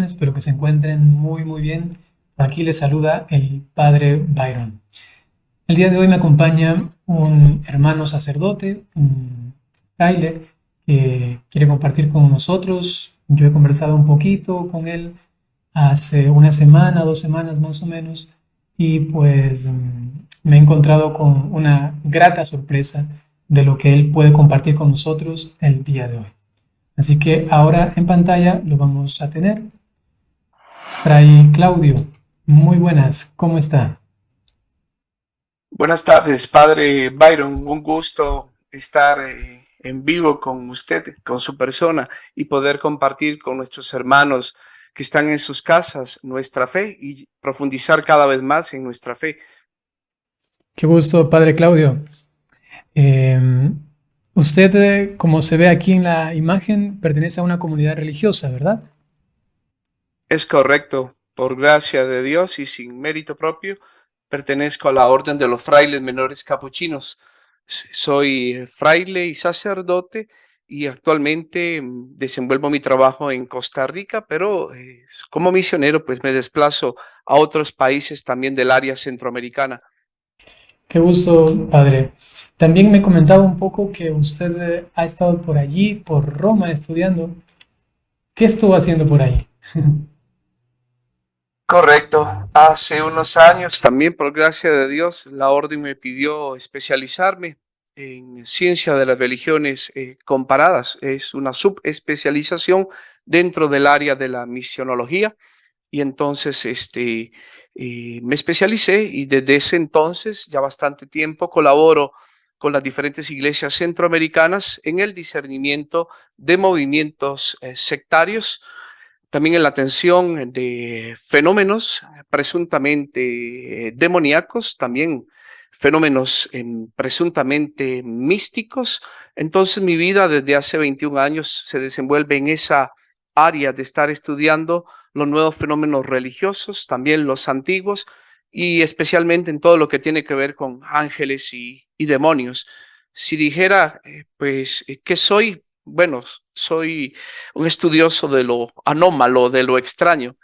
Espero que se encuentren muy bien. Por aquí les saluda el Padre Byron. El día de hoy me acompaña un hermano sacerdote, un fraile, que quiere compartir con nosotros. Yo he conversado un poquito con él hace una semana, 2 semanas más o menos, y pues me he encontrado con una grata sorpresa de lo que él puede compartir con nosotros el día de hoy. Así que ahora en pantalla lo vamos a tener. Fray Claudio, muy buenas, ¿cómo está? Buenas tardes, padre Byron. Un gusto estar en vivo con usted, con su persona y poder compartir con nuestros hermanos que están en sus casas nuestra fe y profundizar cada vez más en nuestra fe. Qué gusto, Padre Claudio. Eh, Usted, como se ve aquí en la imagen, pertenece a una comunidad religiosa, ¿verdad? Es correcto, por gracia de Dios y sin mérito propio, pertenezco a la Orden de los Frailes Menores Capuchinos. Soy fraile y sacerdote y actualmente desenvuelvo mi trabajo en Costa Rica, pero como misionero pues me desplazo a otros países también del área centroamericana. Qué gusto, Padre. También me comentaba un poco que usted ha estado por allí, por Roma, estudiando. ¿Qué estuvo haciendo por ahí? Correcto. Hace unos años, también por gracia de Dios, la orden me pidió especializarme en ciencia de las religiones comparadas. Es una subespecialización dentro del área de la misionología. Y entonces me especialicé y desde ese entonces, ya bastante tiempo, colaboro con las diferentes iglesias centroamericanas en el discernimiento de movimientos sectarios, también en la atención de fenómenos presuntamente demoníacos, también fenómenos presuntamente místicos. Entonces mi vida desde hace 21 años se desenvuelve en esa área de estar estudiando los nuevos fenómenos religiosos, también los antiguos, y especialmente en todo lo que tiene que ver con ángeles y demonios. Si dijera, ¿qué soy? Bueno, soy un estudioso de lo anómalo, de lo extraño,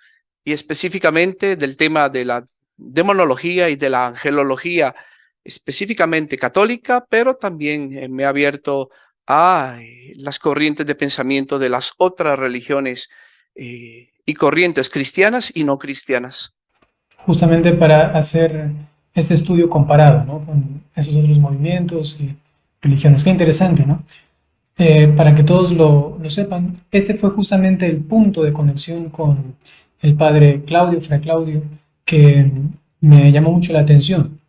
y específicamente del tema de la demonología y de la angelología, específicamente católica, pero también me ha abierto a las corrientes de pensamiento de las otras religiones y corrientes cristianas y no cristianas. Justamente para hacer este estudio comparado, ¿no? Con esos otros movimientos y religiones. Qué interesante, ¿no? Para que todos lo sepan, este fue justamente el punto de conexión con el padre Claudio, Fray Claudio, que me llamó mucho la atención.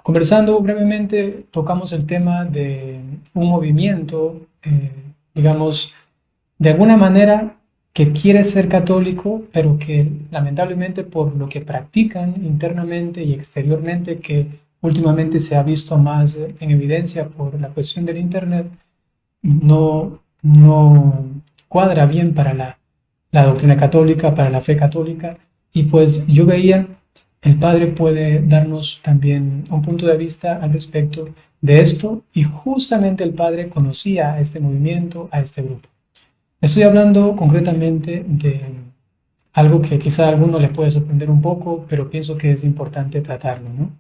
Conversando brevemente, tocamos el tema de un movimiento, digamos, de alguna manera que quiere ser católico, pero que lamentablemente por lo que practican internamente y exteriormente, que últimamente se ha visto más en evidencia por la cuestión del Internet, no cuadra bien para la doctrina católica, para la fe católica. Y pues yo veía, el Padre puede darnos también un punto de vista al respecto de esto, y justamente el Padre conocía a este movimiento, a este grupo. Estoy hablando concretamente de algo que quizá a alguno le puede sorprender un poco, pero pienso que es importante tratarlo, ¿no?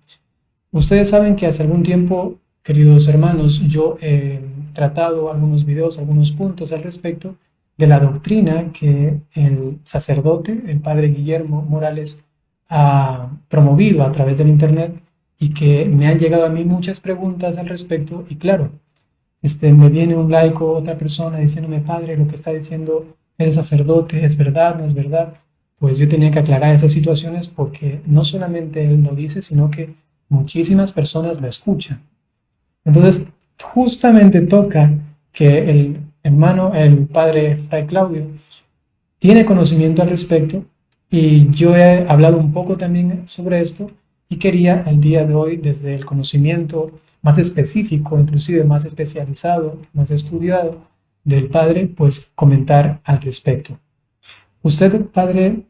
Ustedes saben que hace algún tiempo, queridos hermanos, yo he tratado algunos videos, algunos puntos al respecto de la doctrina que el sacerdote, el padre Guillermo Morales, ha promovido a través del Internet, y que me han llegado a mí muchas preguntas al respecto. Y claro, me viene un laico, otra persona, diciéndome: padre, lo que está diciendo el sacerdote, ¿es verdad, no es verdad? Pues yo tenía que aclarar esas situaciones, porque no solamente él lo dice, sino que muchísimas personas lo escuchan. Entonces, justamente toca que el hermano, el padre Fray Claudio, tiene conocimiento al respecto, y yo he hablado un poco también sobre esto, y quería el día de hoy, desde el conocimiento más específico, inclusive más especializado, más estudiado del padre, pues comentar al respecto. Usted, padre,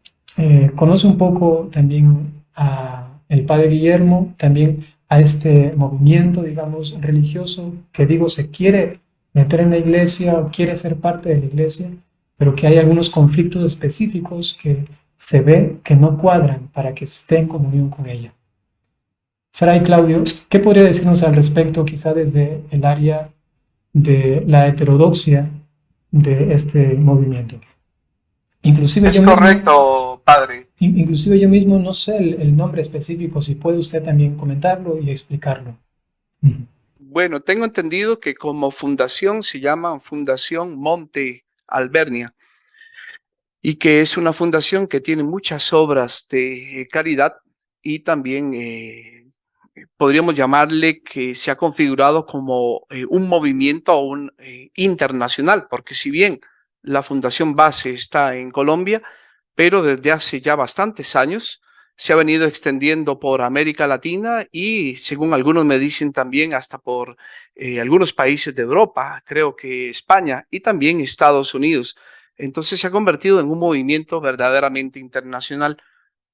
conoce un poco también a el padre Guillermo, también a este movimiento, digamos, religioso, que digo, se quiere meter en la iglesia o quiere ser parte de la iglesia, pero que hay algunos conflictos específicos que se ve que no cuadran para que esté en comunión con ella. Fray Claudio, ¿qué podría decirnos al respecto, quizá desde el área de la heterodoxia de este movimiento? Inclusive Es yo mismo, correcto, padre. inclusive yo mismo no sé el nombre específico, si puede usted también comentarlo y explicarlo. Ujú. Bueno, tengo entendido que como fundación se llama Fundación Monte Alvernia y que es una fundación que tiene muchas obras de caridad y también podríamos llamarle que se ha configurado como un movimiento aún internacional, porque si bien la fundación base está en Colombia, pero desde hace ya bastantes años se ha venido extendiendo por América Latina y, según algunos me dicen, también hasta por algunos países de Europa, creo que España y también Estados Unidos. Entonces se ha convertido en un movimiento verdaderamente internacional.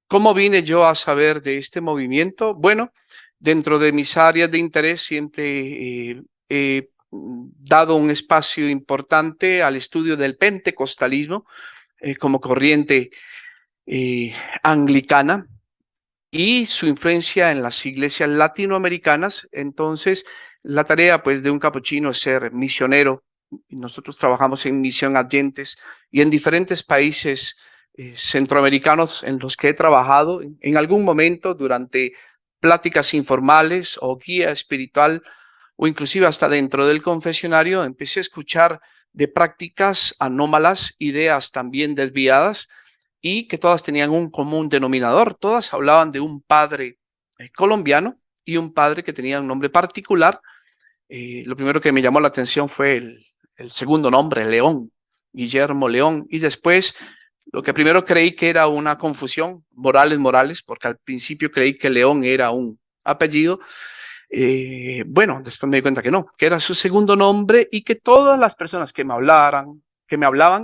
¿Cómo vine yo a saber de este movimiento? Bueno, dentro de mis áreas de interés siempre he dado un espacio importante al estudio del pentecostalismo como corriente anglicana y su influencia en las iglesias latinoamericanas. Entonces, la tarea pues de un capuchino es ser misionero. Nosotros trabajamos en misión adyentes y en diferentes países centroamericanos en los que he trabajado en algún momento durante pláticas informales o guía espiritual o inclusive hasta dentro del confesionario, empecé a escuchar de prácticas anómalas, ideas también desviadas y que todas tenían un común denominador. Todas hablaban de un padre colombiano y un padre que tenía un nombre particular. Lo primero que me llamó la atención fue el segundo nombre, León, Guillermo León. Y después, lo que primero creí que era una confusión, Morales Morales, porque al principio creí que León era un apellido. Bueno, después me di cuenta que no, que era su segundo nombre y que todas las personas que me hablaban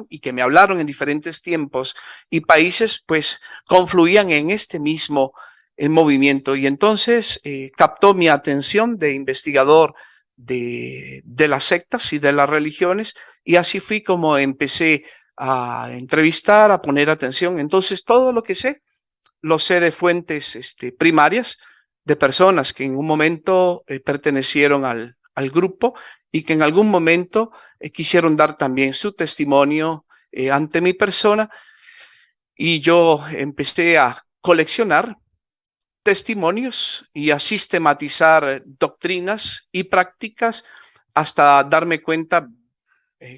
y que me hablaron en diferentes tiempos y países, pues confluían en este mismo movimiento. Y entonces captó mi atención de investigador de las sectas y de las religiones y así fui como empecé a entrevistar, a poner atención. Entonces todo lo que sé lo sé de fuentes primarias, de personas que en un momento pertenecieron al grupo y que en algún momento quisieron dar también su testimonio ante mi persona y yo empecé a coleccionar testimonios y a sistematizar doctrinas y prácticas hasta darme cuenta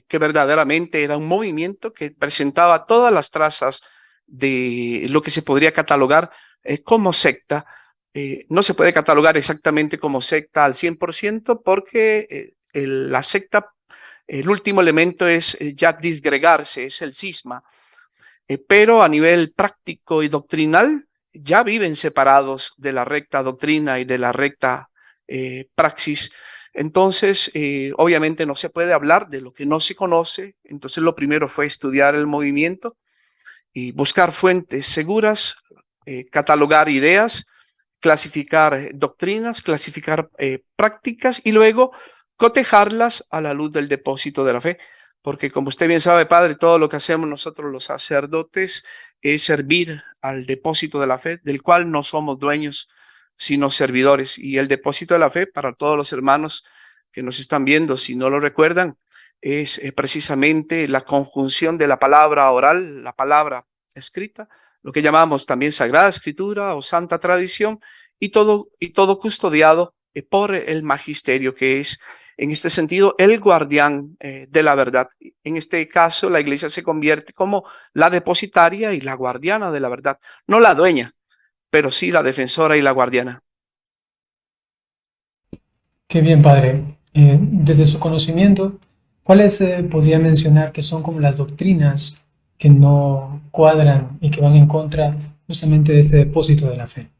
que verdaderamente era un movimiento que presentaba todas las trazas de lo que se podría catalogar como secta. No se puede catalogar exactamente como secta al 100% porque la secta, el último elemento es ya disgregarse, es el cisma, pero a nivel práctico y doctrinal ya viven separados de la recta doctrina y de la recta praxis. Entonces, obviamente no se puede hablar de lo que no se conoce. Entonces, lo primero fue estudiar el movimiento y buscar fuentes seguras, catalogar ideas, clasificar doctrinas, clasificar prácticas y luego cotejarlas a la luz del depósito de la fe. Porque como usted bien sabe, padre, todo lo que hacemos nosotros los sacerdotes es servir al depósito de la fe, del cual no somos dueños, sino servidores. Y el depósito de la fe, para todos los hermanos que nos están viendo, si no lo recuerdan, es precisamente la conjunción de la palabra oral, la palabra escrita, lo que llamamos también Sagrada Escritura o Santa Tradición, y todo custodiado por el magisterio, que es en este sentido el guardián de la verdad. En este caso, la Iglesia se convierte como la depositaria y la guardiana de la verdad, no la dueña, pero sí la defensora y la guardiana. Qué bien, padre. Desde su conocimiento, ¿cuáles podría mencionar que son como las doctrinas que no cuadran y que van en contra justamente de este depósito de la fe?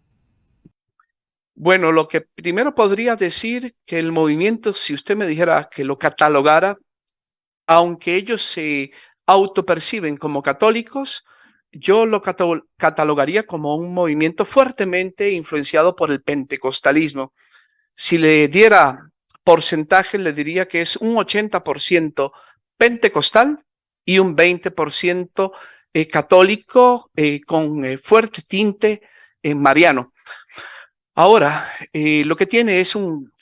Bueno, lo que primero podría decir que el movimiento, si usted me dijera que lo catalogara, aunque ellos se autoperciben como católicos, yo lo catalogaría como un movimiento fuertemente influenciado por el pentecostalismo. Si le diera porcentaje, le diría que es un 80% pentecostal y un 20% católico con fuerte tinte mariano. Ahora, lo que tiene es un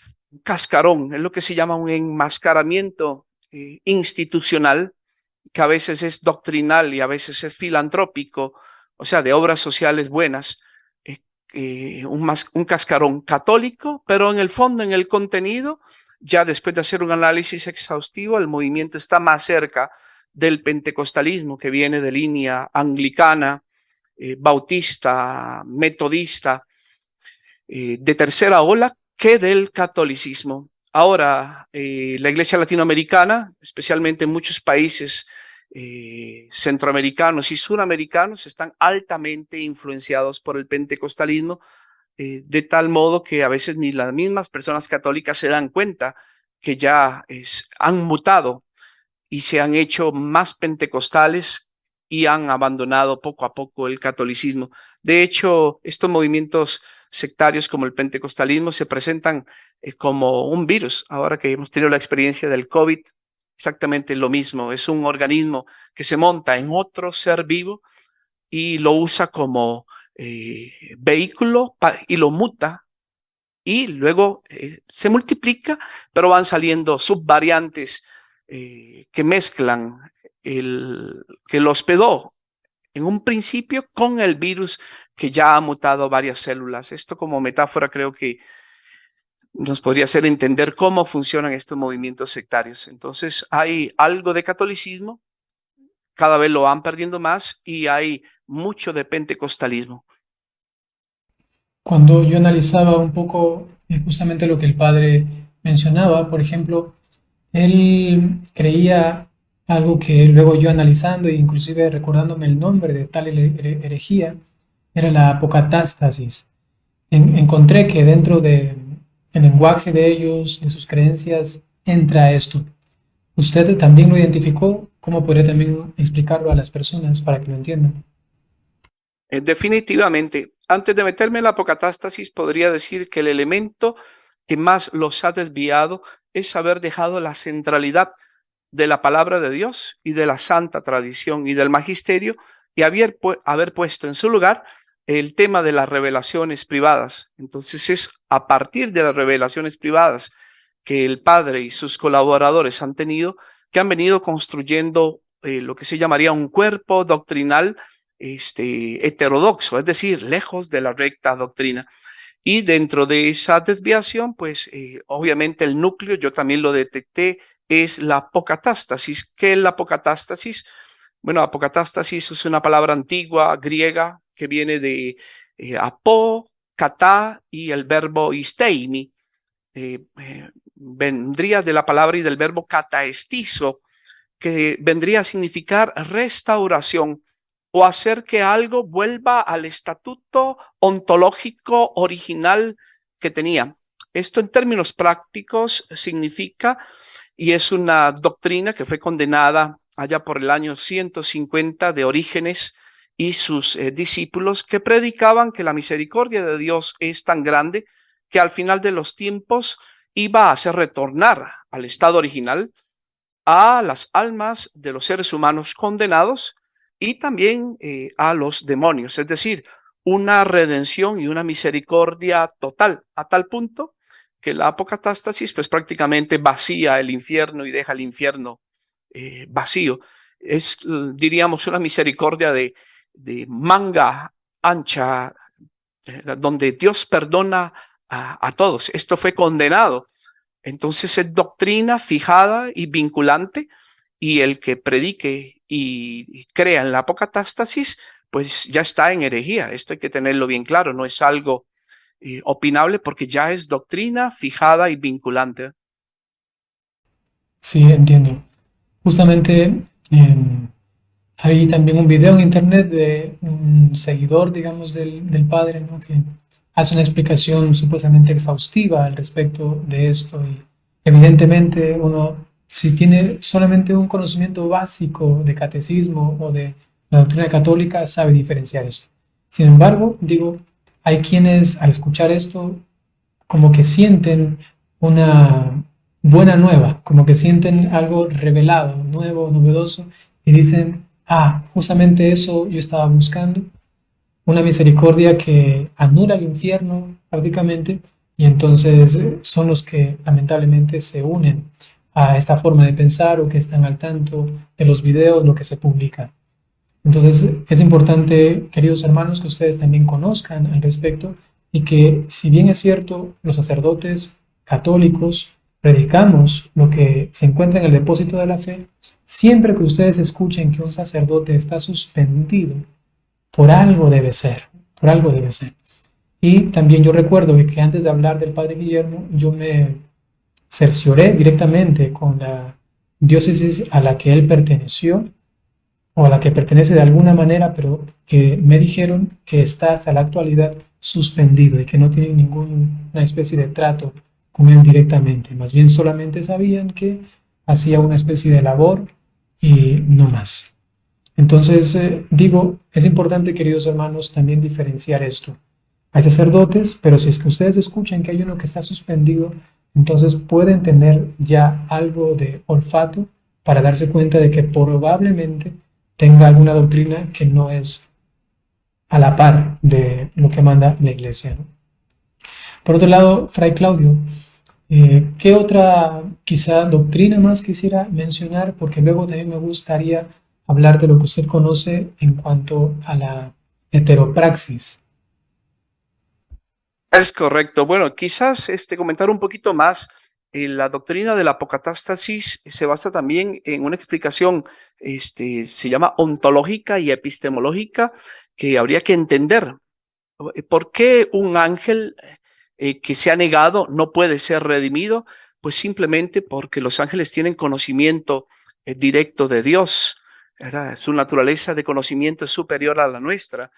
cascarón, es lo que se llama un enmascaramiento institucional, que a veces es doctrinal y a veces es filantrópico, o sea, de obras sociales buenas, un cascarón católico, pero en el fondo, en el contenido, ya después de hacer un análisis exhaustivo, el movimiento está más cerca del pentecostalismo, que viene de línea anglicana, bautista, metodista, de tercera ola, que del catolicismo. Ahora, la iglesia latinoamericana, especialmente en muchos países centroamericanos y suramericanos, están altamente influenciados por el pentecostalismo, de tal modo que a veces ni las mismas personas católicas se dan cuenta que ya han mutado y se han hecho más pentecostales y han abandonado poco a poco el catolicismo. De hecho, estos movimientos sectarios como el pentecostalismo se presentan como un virus. Ahora que hemos tenido la experiencia del COVID, exactamente lo mismo. Es un organismo que se monta en otro ser vivo y lo usa como vehículo y lo muta, y luego se multiplica, pero van saliendo subvariantes que mezclan que lo hospedó en un principio con el virus que ya ha mutado varias células. Esto, como metáfora, creo que nos podría hacer entender cómo funcionan estos movimientos sectarios. Entonces, hay algo de catolicismo, cada vez lo van perdiendo más, y hay mucho de pentecostalismo. Cuando yo analizaba un poco justamente lo que el padre mencionaba, por ejemplo, él creía algo que luego yo analizando e inclusive recordándome el nombre de tal herejía, era la apocatástasis. Encontré que dentro del lenguaje de ellos, de sus creencias, entra esto. ¿Usted también lo identificó? ¿Cómo podría también explicarlo a las personas para que lo entiendan? Definitivamente, antes de meterme en la apocatástasis, podría decir que el elemento que más los ha desviado es haber dejado la centralidad de la palabra de Dios y de la santa tradición y del magisterio, y haber puesto en su lugar el tema de las revelaciones privadas. Entonces es a partir de las revelaciones privadas que el padre y sus colaboradores han tenido, que han venido construyendo lo que se llamaría un cuerpo doctrinal heterodoxo, es decir, lejos de la recta doctrina. Y dentro de esa desviación, pues obviamente el núcleo, yo también lo detecté, es la apocatástasis. ¿Qué es la apocatástasis? Bueno, apocatástasis es una palabra antigua griega que viene de apo, katá y el verbo isteimi. Vendría de la palabra y del verbo kataestizo, que vendría a significar restauración o hacer que algo vuelva al estatuto ontológico original que tenía. Esto en términos prácticos significa, y es una doctrina que fue condenada allá por el año 150 de Orígenes y sus discípulos, que predicaban que la misericordia de Dios es tan grande que al final de los tiempos iba a hacer retornar al estado original a las almas de los seres humanos condenados y también a los demonios, es decir, una redención y una misericordia total, a tal punto que la apocatástasis pues prácticamente vacía el infierno y deja el infierno vacío. Es, diríamos, una misericordia de manga ancha, donde Dios perdona a todos. Esto fue condenado. Entonces es doctrina fijada y vinculante, y el que predique y crea en la apocatástasis, pues ya está en herejía. Esto hay que tenerlo bien claro, no es algo opinable, porque ya es doctrina fijada y vinculante. Sí, entiendo. Justamente hay también un video en internet de un seguidor, digamos, del padre, ¿no? Que hace una explicación supuestamente exhaustiva al respecto de esto. Y evidentemente uno, si tiene solamente un conocimiento básico de catecismo o de la doctrina católica, sabe diferenciar esto. Sin embargo, digo, hay quienes al escuchar esto como que sienten una buena nueva, como que sienten algo revelado, nuevo, novedoso, y dicen, ah, justamente eso yo estaba buscando, una misericordia que anula el infierno prácticamente, y entonces son los que lamentablemente se unen a esta forma de pensar o que están al tanto de los videos, lo que se publica. Entonces es importante, queridos hermanos, que ustedes también conozcan al respecto y que si bien es cierto, los sacerdotes católicos predicamos lo que se encuentra en el depósito de la fe, siempre que ustedes escuchen que un sacerdote está suspendido, por algo debe ser, por algo debe ser. Y también yo recuerdo que antes de hablar del padre Guillermo, yo me cercioré directamente con la diócesis a la que él perteneció o a la que pertenece de alguna manera, pero que me dijeron que está hasta la actualidad suspendido y que no tienen ninguna especie de trato con él directamente. Más bien solamente sabían que hacía una especie de labor y no más. Entonces, digo, es importante, queridos hermanos, también diferenciar esto. Hay sacerdotes, pero si es que ustedes escuchan que hay uno que está suspendido, entonces pueden tener ya algo de olfato para darse cuenta de que probablemente tenga alguna doctrina que no es a la par de lo que manda la iglesia, ¿no? Por otro lado, Fray Claudio, ¿qué otra quizá doctrina más quisiera mencionar? Porque luego también me gustaría hablar de lo que usted conoce en cuanto a la heteropraxis. Es correcto. Bueno, quizás comentar un poquito más. La doctrina de la apocatástasis se basa también en una explicación, se llama ontológica y epistemológica, que habría que entender. ¿Por qué un ángel que se ha negado no puede ser redimido? Pues simplemente porque los ángeles tienen conocimiento directo de Dios, ¿verdad? Su naturaleza de conocimiento es superior a la nuestra.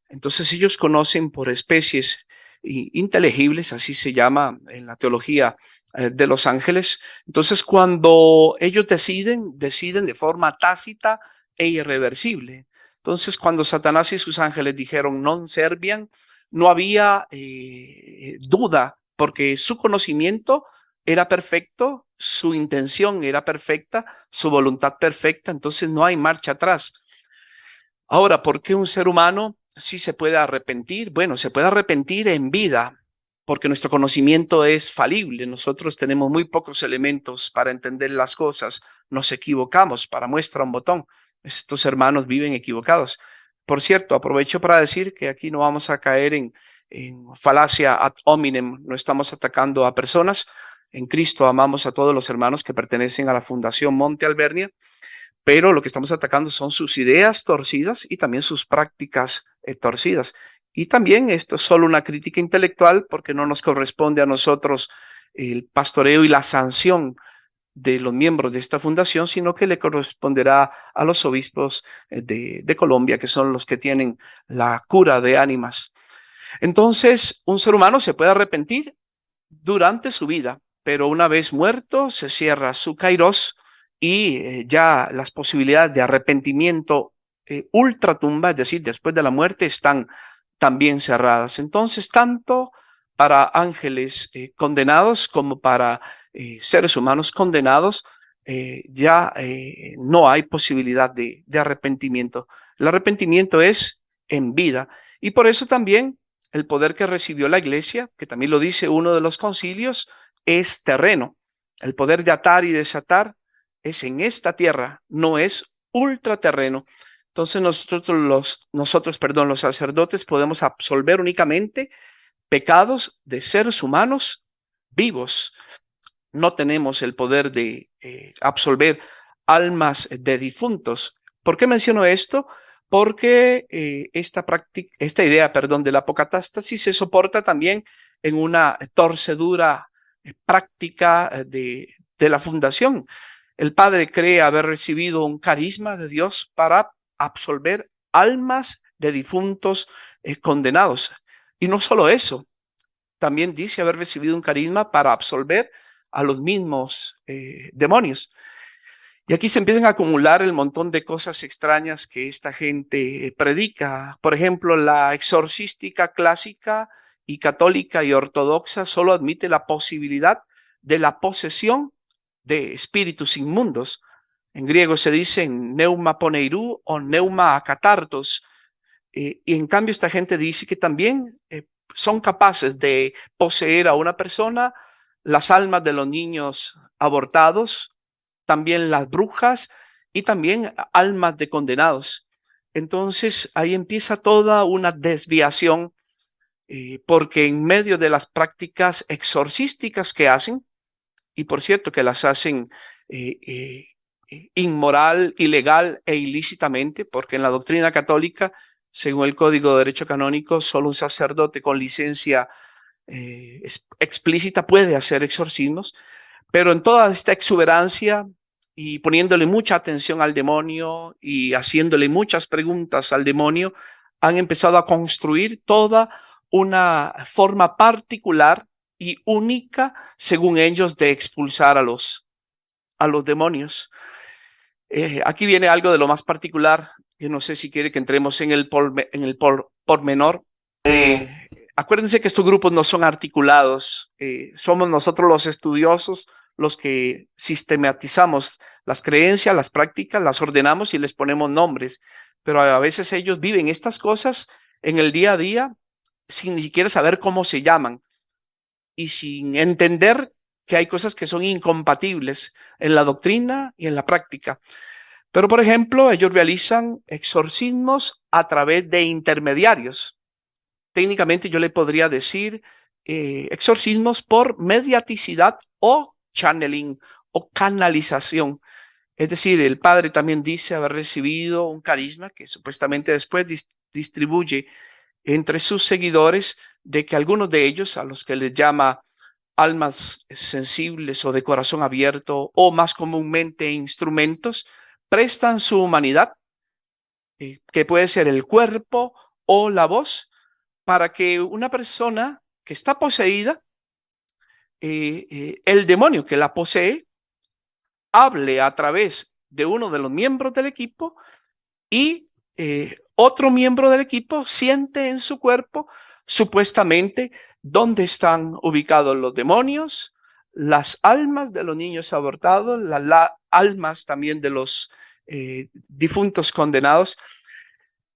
Entonces ellos conocen por especies inteligibles, así se llama en la teología de los ángeles. Entonces cuando ellos deciden de forma tácita e irreversible. Entonces cuando Satanás y sus ángeles dijeron non serviam, no había duda, porque su conocimiento era perfecto, su intención era perfecta, su voluntad perfecta, entonces no hay marcha atrás. Ahora, ¿por qué un ser humano sí se puede arrepentir? Bueno, se puede arrepentir en vida, porque nuestro conocimiento es falible. Nosotros tenemos muy pocos elementos para entender las cosas. Nos equivocamos. Para muestra un botón. Estos hermanos viven equivocados. Por cierto, aprovecho para decir que aquí no vamos a caer en falacia ad hominem. No estamos atacando a personas. En Cristo amamos a todos los hermanos que pertenecen a la Fundación Monte Alvernia, pero lo que estamos atacando son sus ideas torcidas y también sus prácticas torcidas. Y también esto es solo una crítica intelectual porque no nos corresponde a nosotros el pastoreo y la sanción de los miembros de esta fundación, sino que le corresponderá a los obispos de Colombia, que son los que tienen la cura de ánimas. Entonces, un ser humano se puede arrepentir durante su vida, pero una vez muerto se cierra su kairos y ya las posibilidades de arrepentimiento ultratumba, es decir, después de la muerte, están también cerradas. Entonces, tanto para ángeles condenados como para seres humanos condenados, ya no hay posibilidad de arrepentimiento. El arrepentimiento es en vida y por eso también el poder que recibió la iglesia, que también lo dice uno de los concilios, es terreno. El poder de atar y desatar es en esta tierra, no es ultraterreno. Entonces los sacerdotes podemos absolver únicamente pecados de seres humanos vivos. No tenemos el poder de absolver almas de difuntos. ¿Por qué menciono esto? Porque esta idea, de la apocatástasis se soporta también en una torcedura práctica de la fundación. El Padre cree haber recibido un carisma de Dios para absolver almas de difuntos condenados. Y no solo eso, también dice haber recibido un carisma para absolver a los mismos demonios. Y aquí se empiezan a acumular el montón de cosas extrañas que esta gente predica. Por ejemplo, la exorcística clásica y católica y ortodoxa solo admite la posibilidad de la posesión de espíritus inmundos. En griego se dice neuma poneirú o neuma akatartos. Y en cambio esta gente dice que también son capaces de poseer a una persona, las almas de los niños abortados, también las brujas y también almas de condenados. Entonces ahí empieza toda una desviación, porque en medio de las prácticas exorcísticas que hacen, y por cierto que las hacen inmoral, ilegal e ilícitamente, porque en la doctrina católica, según el Código de Derecho Canónico, solo un sacerdote con licencia explícita puede hacer exorcismos, pero en toda esta exuberancia y poniéndole mucha atención al demonio y haciéndole muchas preguntas al demonio, han empezado a construir toda una forma particular y única, según ellos, de expulsar a los demonios. Aquí viene algo de lo más particular. Yo no sé si quiere que entremos en el pormenor. Acuérdense que estos grupos no son articulados. Somos nosotros los estudiosos los que sistematizamos las creencias, las prácticas, las ordenamos y les ponemos nombres. Pero a veces ellos viven estas cosas en el día a día sin ni siquiera saber cómo se llaman y sin entender que hay cosas que son incompatibles en la doctrina y en la práctica. Pero, por ejemplo, ellos realizan exorcismos a través de intermediarios. Técnicamente yo le podría decir exorcismos por mediaticidad o channeling o canalización. Es decir, el padre también dice haber recibido un carisma que supuestamente después distribuye entre sus seguidores, de que algunos de ellos, a los que les llama almas sensibles o de corazón abierto, o más comúnmente instrumentos, prestan su humanidad, que puede ser el cuerpo o la voz, para que una persona que está poseída, el demonio que la posee, hable a través de uno de los miembros del equipo y otro miembro del equipo siente en su cuerpo supuestamente dónde están ubicados los demonios, las almas de los niños abortados, las almas también de los difuntos condenados.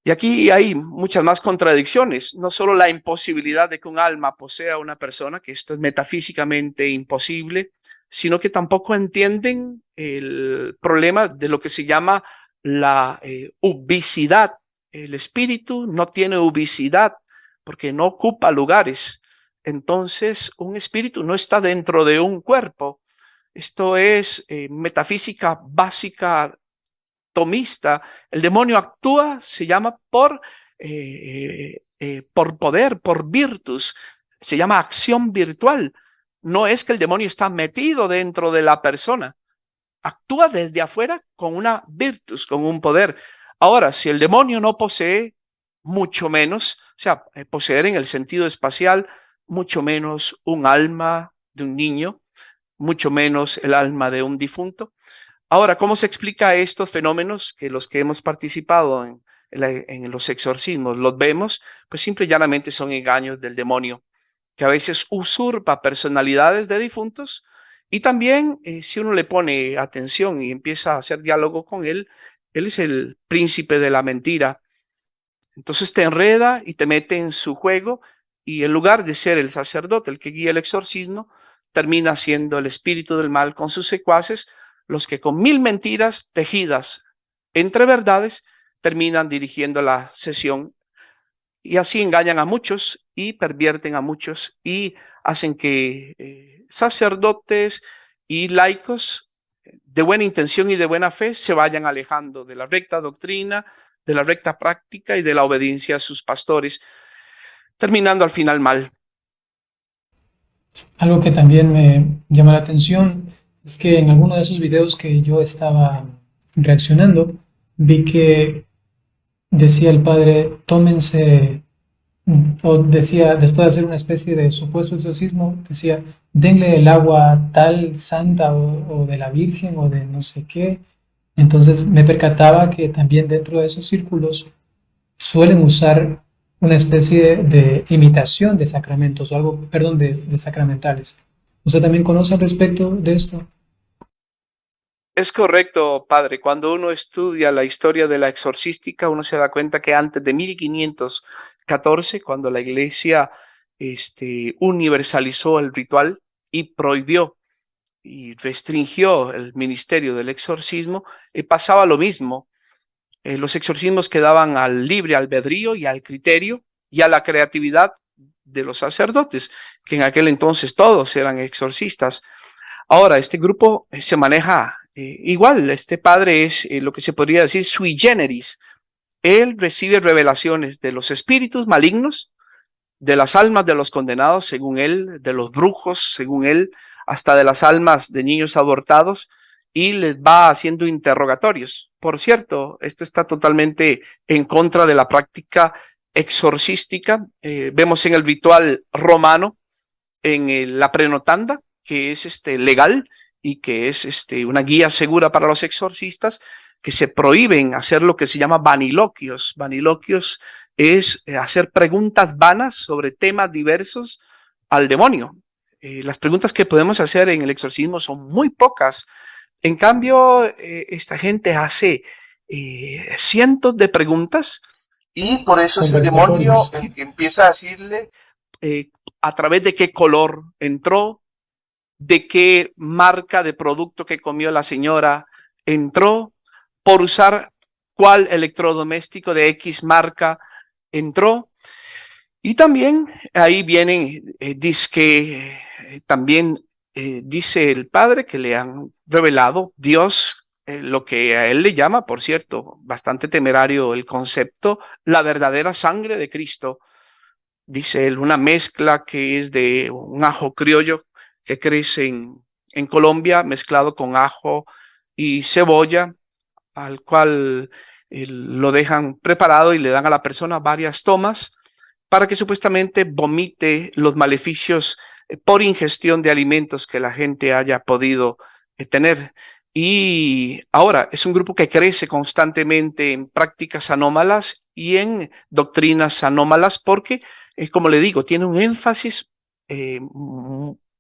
Y aquí hay muchas más contradicciones, no solo la imposibilidad de que un alma posea a una persona, que esto es metafísicamente imposible, sino que tampoco entienden el problema de lo que se llama la ubicidad. El espíritu no tiene ubicidad porque no ocupa lugares. Entonces, un espíritu no está dentro de un cuerpo. Esto es metafísica básica tomista. El demonio actúa, se llama por poder, por virtus, se llama acción virtual. No es que el demonio está metido dentro de la persona, actúa desde afuera con una virtus, con un poder. Ahora, si el demonio no posee, mucho menos, o sea, poseer en el sentido espacial, mucho menos un alma de un niño, mucho menos el alma de un difunto. Ahora, ¿cómo se explica estos fenómenos que los que hemos participado en los exorcismos los vemos? Pues simple y llanamente son engaños del demonio, que a veces usurpa personalidades de difuntos y también si uno le pone atención y empieza a hacer diálogo con él es el príncipe de la mentira. Entonces te enreda y te mete en su juego y en lugar de ser el sacerdote el que guía el exorcismo, termina siendo el espíritu del mal con sus secuaces, los que con 1000 mentiras tejidas entre verdades terminan dirigiendo la sesión y así engañan a muchos y pervierten a muchos y hacen que sacerdotes y laicos de buena intención y de buena fe se vayan alejando de la recta doctrina, de la recta práctica y de la obediencia a sus pastores, terminando al final mal. Algo que también me llama la atención es que en alguno de esos videos que yo estaba reaccionando, vi que decía el padre, tómense, o decía, después de hacer una especie de supuesto exorcismo, decía, denle el agua tal santa o de la Virgen o de no sé qué. Entonces me percataba que también dentro de esos círculos suelen usar una especie de imitación de sacramentos o algo, perdón, de sacramentales. ¿Usted también conoce al respecto de esto? Es correcto, padre. Cuando uno estudia la historia de la exorcística, uno se da cuenta que antes de 1514, cuando la iglesia universalizó el ritual y prohibió y restringió el ministerio del exorcismo, pasaba lo mismo. Los exorcismos quedaban al libre albedrío y al criterio y a la creatividad de los sacerdotes, que en aquel entonces todos eran exorcistas. Ahora, este grupo se maneja igual. Este padre es lo que se podría decir sui generis. Él recibe revelaciones de los espíritus malignos, de las almas de los condenados, según él, de los brujos, según él, hasta de las almas de niños abortados, y les va haciendo interrogatorios. Por cierto, esto está totalmente en contra de la práctica exorcística. Vemos en el ritual romano, en la prenotanda, que es legal y que es una guía segura para los exorcistas, que se prohíben hacer lo que se llama vaniloquios. Vaniloquios es hacer preguntas vanas sobre temas diversos al demonio. Las preguntas que podemos hacer en el exorcismo son muy pocas. En cambio, esta gente hace cientos de preguntas y por eso el demonio empieza a decirle a través de qué color entró, de qué marca de producto que comió la señora entró, por usar cuál electrodoméstico de X marca entró. Y también ahí vienen, también dice el padre que le han revelado Dios, lo que a él le llama, por cierto, bastante temerario el concepto, la verdadera sangre de Cristo. Dice él, una mezcla que es de un ajo criollo que crece en Colombia, mezclado con ajo y cebolla, al cual lo dejan preparado y le dan a la persona varias tomas para que supuestamente vomite los maleficios por ingestión de alimentos que la gente haya podido tener. Y ahora es un grupo que crece constantemente en prácticas anómalas y en doctrinas anómalas porque, como le digo, tiene un énfasis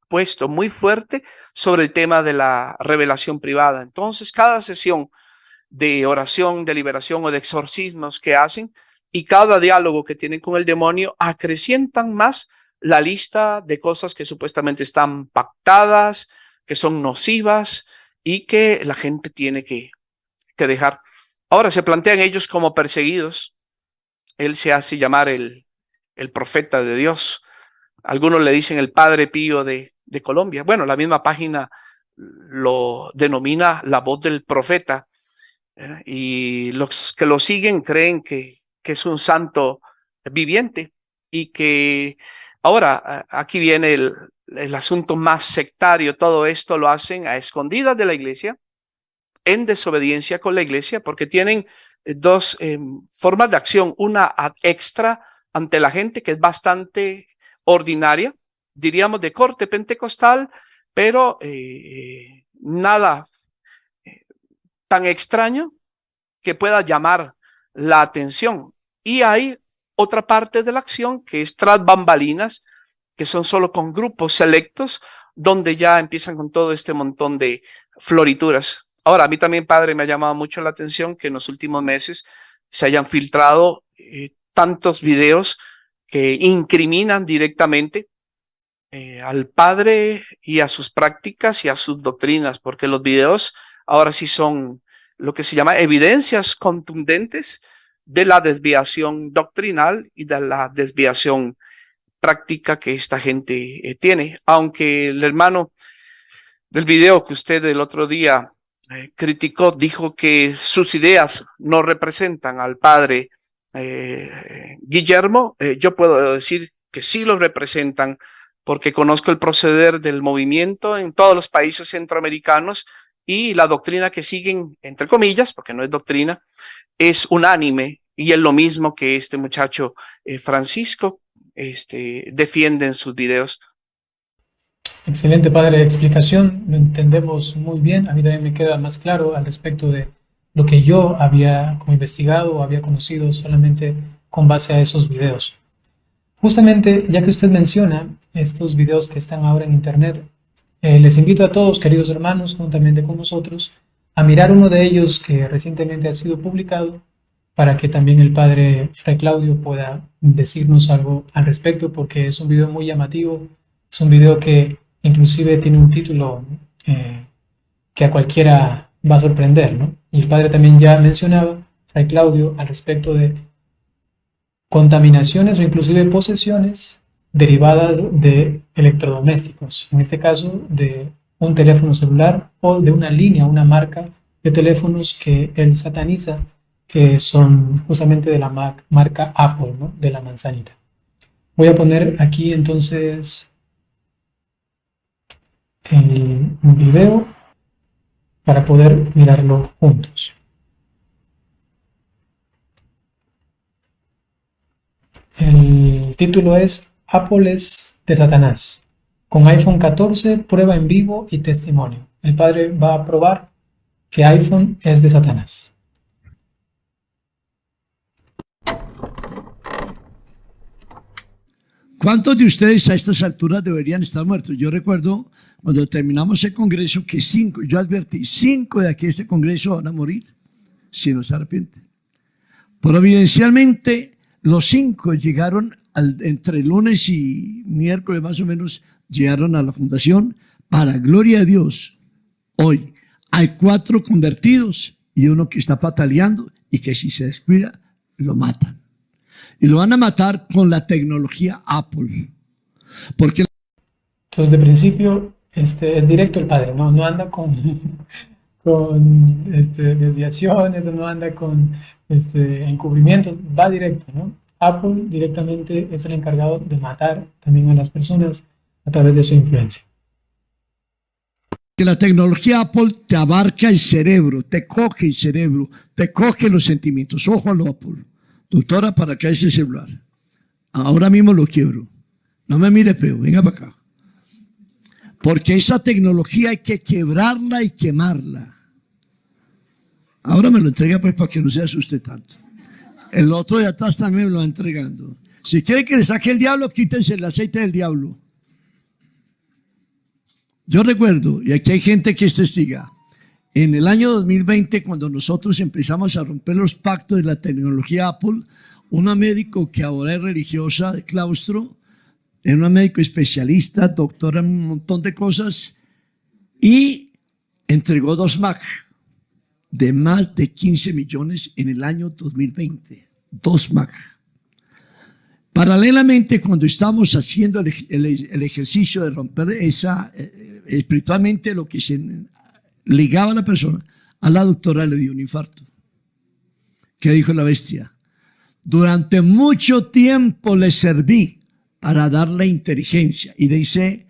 puesto muy fuerte sobre el tema de la revelación privada. Entonces, cada sesión de oración, de liberación o de exorcismos que hacen y cada diálogo que tienen con el demonio acrecientan más la lista de cosas que supuestamente están pactadas, que son nocivas y que la gente tiene que dejar. Ahora se plantean ellos como perseguidos. Él se hace llamar el profeta de Dios. Algunos le dicen el Padre Pío de Colombia. Bueno, la misma página lo denomina la voz del profeta. Y los que lo siguen creen que es un santo viviente y que ahora aquí viene el asunto más sectario. Todo esto lo hacen a escondidas de la iglesia, en desobediencia con la iglesia, porque tienen dos formas de acción, una ad extra ante la gente que es bastante ordinaria, diríamos de corte pentecostal, pero nada tan extraño que pueda llamar la atención. Y hay otra parte de la acción que es tras bambalinas, que son solo con grupos selectos, donde ya empiezan con todo este montón de florituras. Ahora, a mí también, padre, me ha llamado mucho la atención que en los últimos meses se hayan filtrado tantos videos que incriminan directamente al padre y a sus prácticas y a sus doctrinas, porque los videos ahora sí son lo que se llama evidencias contundentes de la desviación doctrinal y de la desviación práctica que esta gente tiene. Aunque el hermano del video que usted el otro día criticó dijo que sus ideas no representan al padre Guillermo, yo puedo decir que sí los representan porque conozco el proceder del movimiento en todos los países centroamericanos y la doctrina que siguen, entre comillas, porque no es doctrina, es unánime y es lo mismo que este muchacho Francisco defiende en sus videos. Excelente, padre, explicación, lo entendemos muy bien. A mí también me queda más claro al respecto de lo que yo había como investigado o había conocido solamente con base a esos videos. Justamente, ya que usted menciona estos videos que están ahora en internet, les invito a todos, queridos hermanos, juntamente con nosotros, a mirar uno de ellos que recientemente ha sido publicado para que también el padre Fray Claudio pueda decirnos algo al respecto, porque es un video muy llamativo, es un video que inclusive tiene un título que a cualquiera va a sorprender, ¿no? Y el padre también ya mencionaba, Fray Claudio, al respecto de contaminaciones o inclusive posesiones derivadas de electrodomésticos, en este caso de un teléfono celular o de una línea, una marca de teléfonos que él sataniza, que son justamente de la marca Apple, ¿no? De la manzanita. Voy a poner aquí entonces el video para poder mirarlo juntos. El título es Apple es de Satanás. Con iPhone 14, prueba en vivo y testimonio. El padre va a probar que iPhone es de Satanás. ¿Cuántos de ustedes a estas alturas deberían estar muertos? Yo recuerdo cuando terminamos el congreso que yo advertí, 5 de aquí de este congreso van a morir si no se arrepienten. Providencialmente, los 5 llegaron entre lunes y miércoles más o menos, llegaron a la fundación. Para gloria de Dios, hoy hay 4 convertidos y uno que está pataleando y que si se descuida, lo matan. Y lo van a matar con la tecnología Apple. Porque entonces, de principio, es directo el padre, no anda con desviaciones, no anda con encubrimientos, va directo, ¿no? Apple directamente es el encargado de matar también a las personas a través de su influencia. que la tecnología Apple te abarca el cerebro, te coge el cerebro, te coge los sentimientos. Ojo a lo Apple. Doctora, ¿para qué es el celular? Ahora mismo lo quiebro. No me mire feo, venga para acá. Porque esa tecnología hay que quebrarla y quemarla. Ahora me lo entrega pues para que no se asuste tanto. El otro de atrás también me lo va entregando. Si quiere que le saque el diablo, quítense el aceite del diablo. Yo recuerdo, y aquí hay gente que es testiga, en el año 2020, cuando nosotros empezamos a romper los pactos de la tecnología Apple, una médico que ahora es religiosa de claustro, era una médico especialista, doctora en un montón de cosas, y entregó 2 Mac de más de 15 millones en el año 2020. 2 Mac. Paralelamente, cuando estábamos haciendo el ejercicio de romper espiritualmente lo que se ligaba a la persona, a la doctora le dio un infarto. ¿Qué dijo la bestia? Durante mucho tiempo le serví para darle inteligencia. Y dice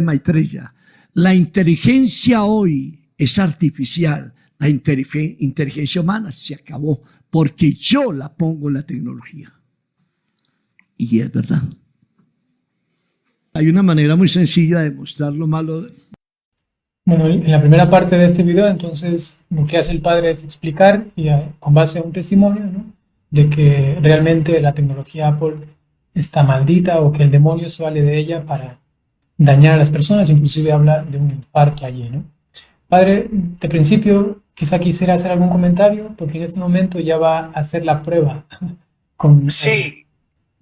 Maitreya, la inteligencia hoy es artificial. La inteligencia humana se acabó porque yo la pongo en la tecnología. Y es verdad. Hay una manera muy sencilla de mostrar lo malo. Bueno, en la primera parte de este video, entonces, lo que hace el padre es explicar, y con base a un testimonio, ¿no?, de que realmente la tecnología Apple está maldita o que el demonio se vale de ella para dañar a las personas, inclusive habla de un infarto allí, ¿no? Padre, de principio, quizá quisiera hacer algún comentario, porque en este momento ya va a hacer la prueba con... Sí,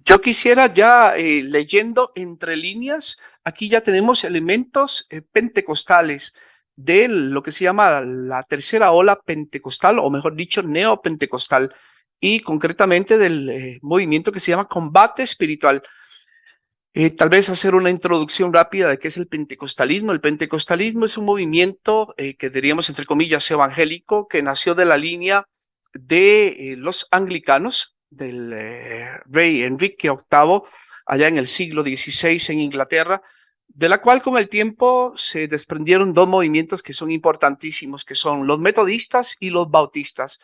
yo quisiera ya leyendo entre líneas, aquí ya tenemos elementos pentecostales de lo que se llama la tercera ola pentecostal, o mejor dicho, neopentecostal, y concretamente del movimiento que se llama combate espiritual. Tal vez hacer una introducción rápida de qué es el pentecostalismo. El pentecostalismo es un movimiento que diríamos entre comillas evangélico que nació de la línea de los anglicanos del rey Enrique VIII allá en el siglo XVI en Inglaterra, de la cual con el tiempo se desprendieron 2 movimientos que son importantísimos, que son los metodistas y los bautistas,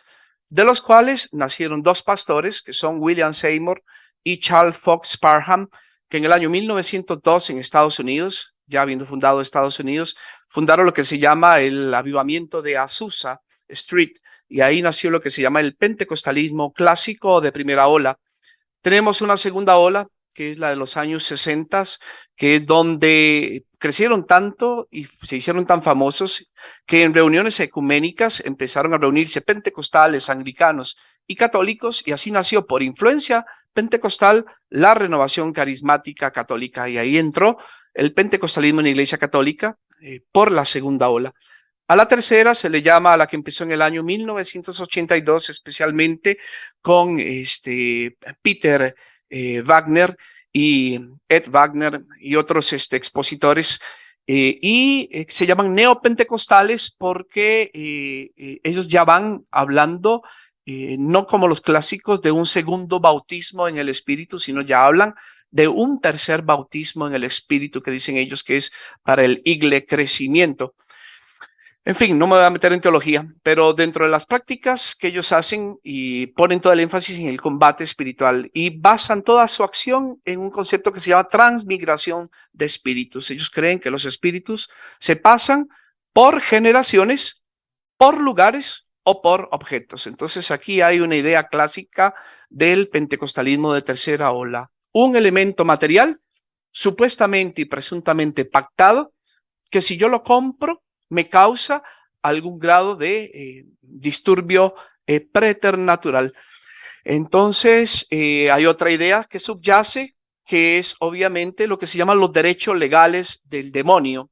de los cuales nacieron 2 pastores que son William Seymour y Charles Fox Parham, que en el año 1902 en Estados Unidos, ya habiendo fundado Estados Unidos, fundaron lo que se llama el avivamiento de Azusa Street, y ahí nació lo que se llama el pentecostalismo clásico de primera ola. Tenemos una segunda ola que es la de los años 60, que es donde crecieron tanto y se hicieron tan famosos que en reuniones ecuménicas empezaron a reunirse pentecostales, anglicanos y católicos, y así nació por influencia pentecostal la renovación carismática católica, y ahí entró el pentecostalismo en la Iglesia Católica por la segunda ola. A la tercera se le llama a la que empezó en el año 1982, especialmente con Peter Wagner y Ed Wagner y otros expositores, se llaman neopentecostales porque ellos ya van hablando, no como los clásicos, de un segundo bautismo en el Espíritu, sino ya hablan de un tercer bautismo en el Espíritu, que dicen ellos que es para el crecimiento. En fin, no me voy a meter en teología, pero dentro de las prácticas que ellos hacen y ponen todo el énfasis en el combate espiritual y basan toda su acción en un concepto que se llama transmigración de espíritus. Ellos creen que los espíritus se pasan por generaciones, por lugares o por objetos. Entonces aquí hay una idea clásica del pentecostalismo de tercera ola. Un elemento material supuestamente y presuntamente pactado, que si yo lo compro me causa algún grado de disturbio preternatural. Entonces hay otra idea que subyace, que es obviamente lo que se llaman los derechos legales del demonio,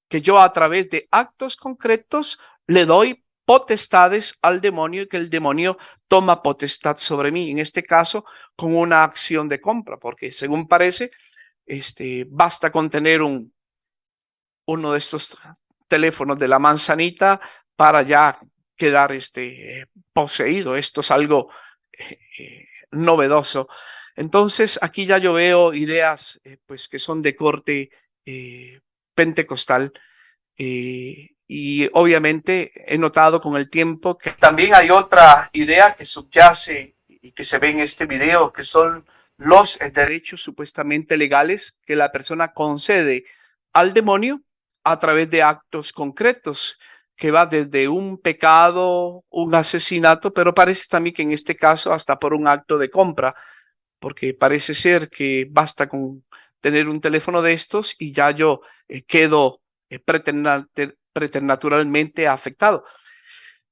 que yo a través de actos concretos le doy potestades al demonio y que el demonio toma potestad sobre mí, en este caso con una acción de compra, porque según parece, basta con tener uno de estos teléfonos de la manzanita para ya quedar poseído. Esto es algo novedoso. Entonces aquí ya yo veo ideas pues que son de corte pentecostal, y obviamente he notado con el tiempo que también hay otra idea que subyace y que se ve en este video, que son los derechos supuestamente legales que la persona concede al demonio a través de actos concretos, que va desde un pecado, un asesinato, pero parece también que en este caso hasta por un acto de compra, porque parece ser que basta con tener un teléfono de estos y ya yo quedo preternaturalmente afectado.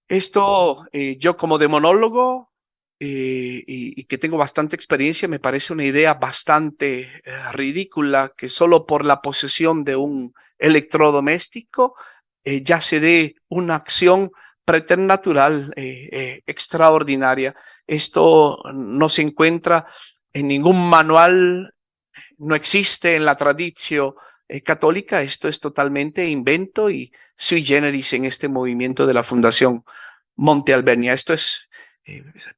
Esto yo como demonólogo y que tengo bastante experiencia, me parece una idea bastante ridícula que solo por la posesión de un electrodoméstico ya se dé una acción preternatural extraordinaria. Esto no se encuentra en ningún manual, no existe en la tradición católica. Esto es totalmente invento y sui generis en este movimiento de la Fundación Monte Alvernia. Esto es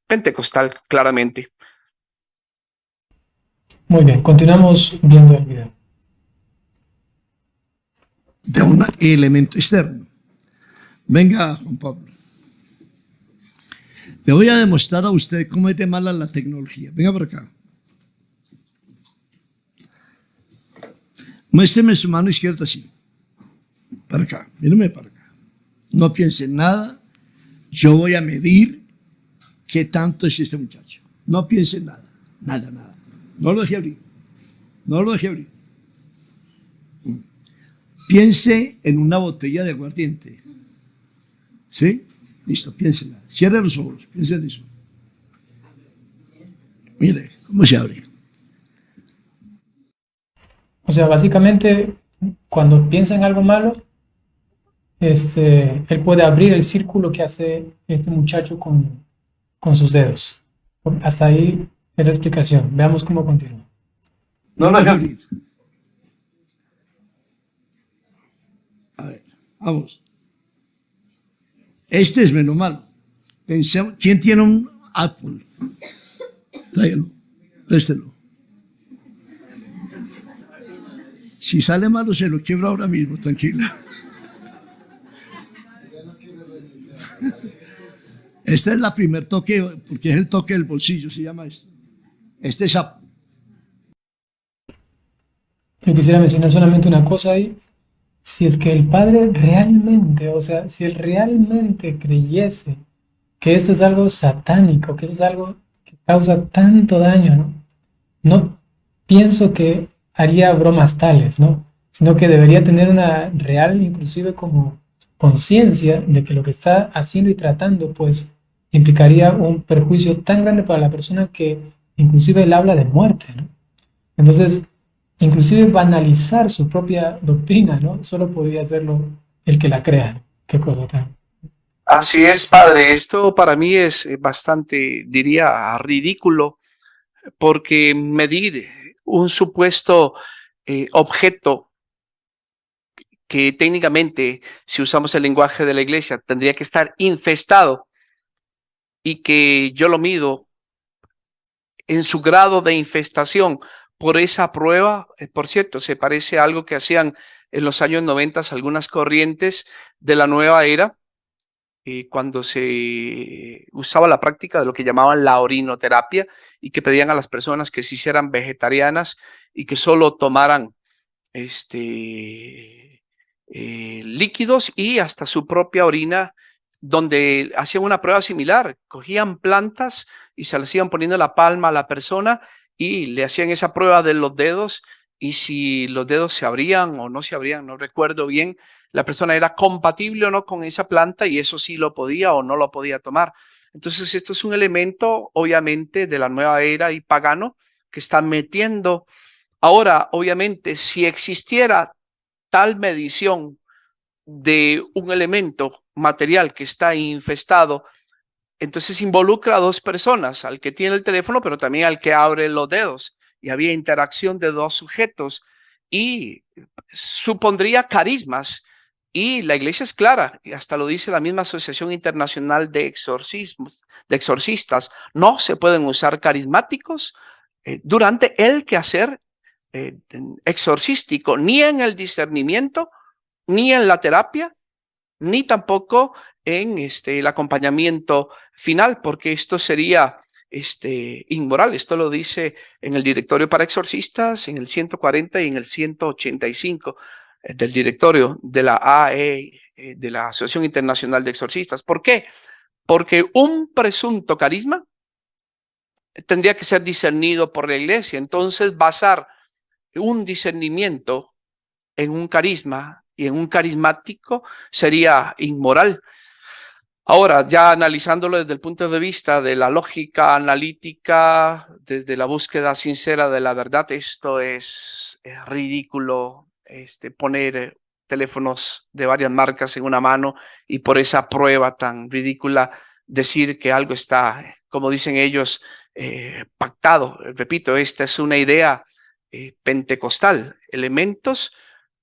pentecostal, claramente. Muy bien, continuamos viendo el video. De un elemento externo. Venga, Juan Pablo. Le voy a demostrar a usted cómo es de mala la tecnología. Venga por acá. Muéstreme su mano izquierda así. Para acá, míreme para acá. No piense en nada. Yo voy a medir qué tanto es este muchacho. No piense en nada. Nada, nada. No lo deje abrir. No lo deje abrir. Piense en una botella de aguardiente. ¿Sí? Listo, piénsela. Cierre los ojos. Piense en eso. Mire cómo se abre. O sea, básicamente, cuando piensa en algo malo, él puede abrir el círculo que hace este muchacho con sus dedos. Hasta ahí es la explicación. Veamos cómo continúa. No lo deje abrir. A ver, vamos. Este es menos malo. Pensemos, ¿quién tiene un Apple? Tráigalo, préstelo. Si sale malo, se lo quiebro ahora mismo, tranquila. Este es la primer toque, porque es el toque del bolsillo, se llama esto. Este es Apple. Yo quisiera mencionar solamente una cosa ahí. Si es que el padre realmente, o sea, si él realmente creyese que esto es algo satánico, que esto es algo que causa tanto daño, ¿no? No pienso que haría bromas tales, ¿no? Sino que debería tener una real, inclusive como conciencia de que lo que está haciendo y tratando, pues implicaría un perjuicio tan grande para la persona que inclusive él habla de muerte, ¿no? Entonces, inclusive banalizar su propia doctrina, ¿no? Solo podría hacerlo el que la crea, ¿no? Qué cosa tan... Así es, padre. Esto para mí es bastante, diría, ridículo, porque medir un supuesto objeto que técnicamente, si usamos el lenguaje de la iglesia, tendría que estar infestado y que yo lo mido en su grado de infestación por esa prueba, por cierto, se parece a algo que hacían en los años 90 algunas corrientes de la nueva era, cuando se usaba la práctica de lo que llamaban la orinoterapia y que pedían a las personas que se hicieran vegetarianas y que solo tomaran líquidos y hasta su propia orina, donde hacían una prueba similar, cogían plantas y se las iban poniendo en la palma a la persona y le hacían esa prueba de los dedos, y si los dedos se abrían o no se abrían, no recuerdo bien, la persona era compatible o no con esa planta y eso sí lo podía o no lo podía tomar. Entonces esto es un elemento obviamente de la nueva era y pagano que está metiendo. Ahora, obviamente, si existiera tal medición de un elemento material que está infestado, entonces involucra a dos personas, al que tiene el teléfono, pero también al que abre los dedos. Y había interacción de dos sujetos y supondría carismas. Y la iglesia es clara, y hasta lo dice la misma Asociación Internacional de Exorcismos, de Exorcistas, no se pueden usar carismáticos durante el quehacer exorcístico, ni en el discernimiento, ni en la terapia, ni tampoco en el acompañamiento final, porque esto sería inmoral. Esto lo dice en el Directorio para Exorcistas, en el 140 y en el 185 del Directorio de la AE, de la Asociación Internacional de Exorcistas. ¿Por qué? Porque un presunto carisma tendría que ser discernido por la iglesia. Entonces, basar un discernimiento en un carisma y en un carismático sería inmoral. Ahora, ya analizándolo desde el punto de vista de la lógica analítica, desde la búsqueda sincera de la verdad, esto es ridículo, poner teléfonos de varias marcas en una mano y por esa prueba tan ridícula decir que algo está, como dicen ellos, pactado. Repito, esta es una idea pentecostal, elementos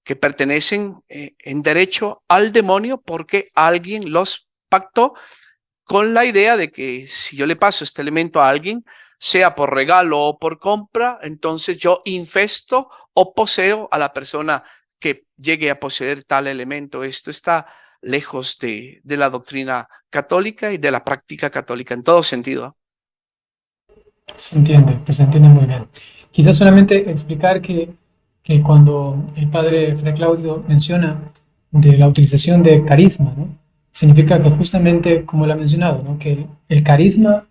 que pertenecen en derecho al demonio porque alguien los pactó con la idea de que si yo le paso este elemento a alguien, sea por regalo o por compra, entonces yo infesto o poseo a la persona que llegue a poseer tal elemento. Esto está lejos de la doctrina católica y de la práctica católica en todo sentido. Se entiende, pues se entiende muy bien. Quizás solamente explicar que cuando el padre Fray Claudio menciona de la utilización de carisma, ¿no? Significa que justamente, como lo ha mencionado, ¿no? Que el carisma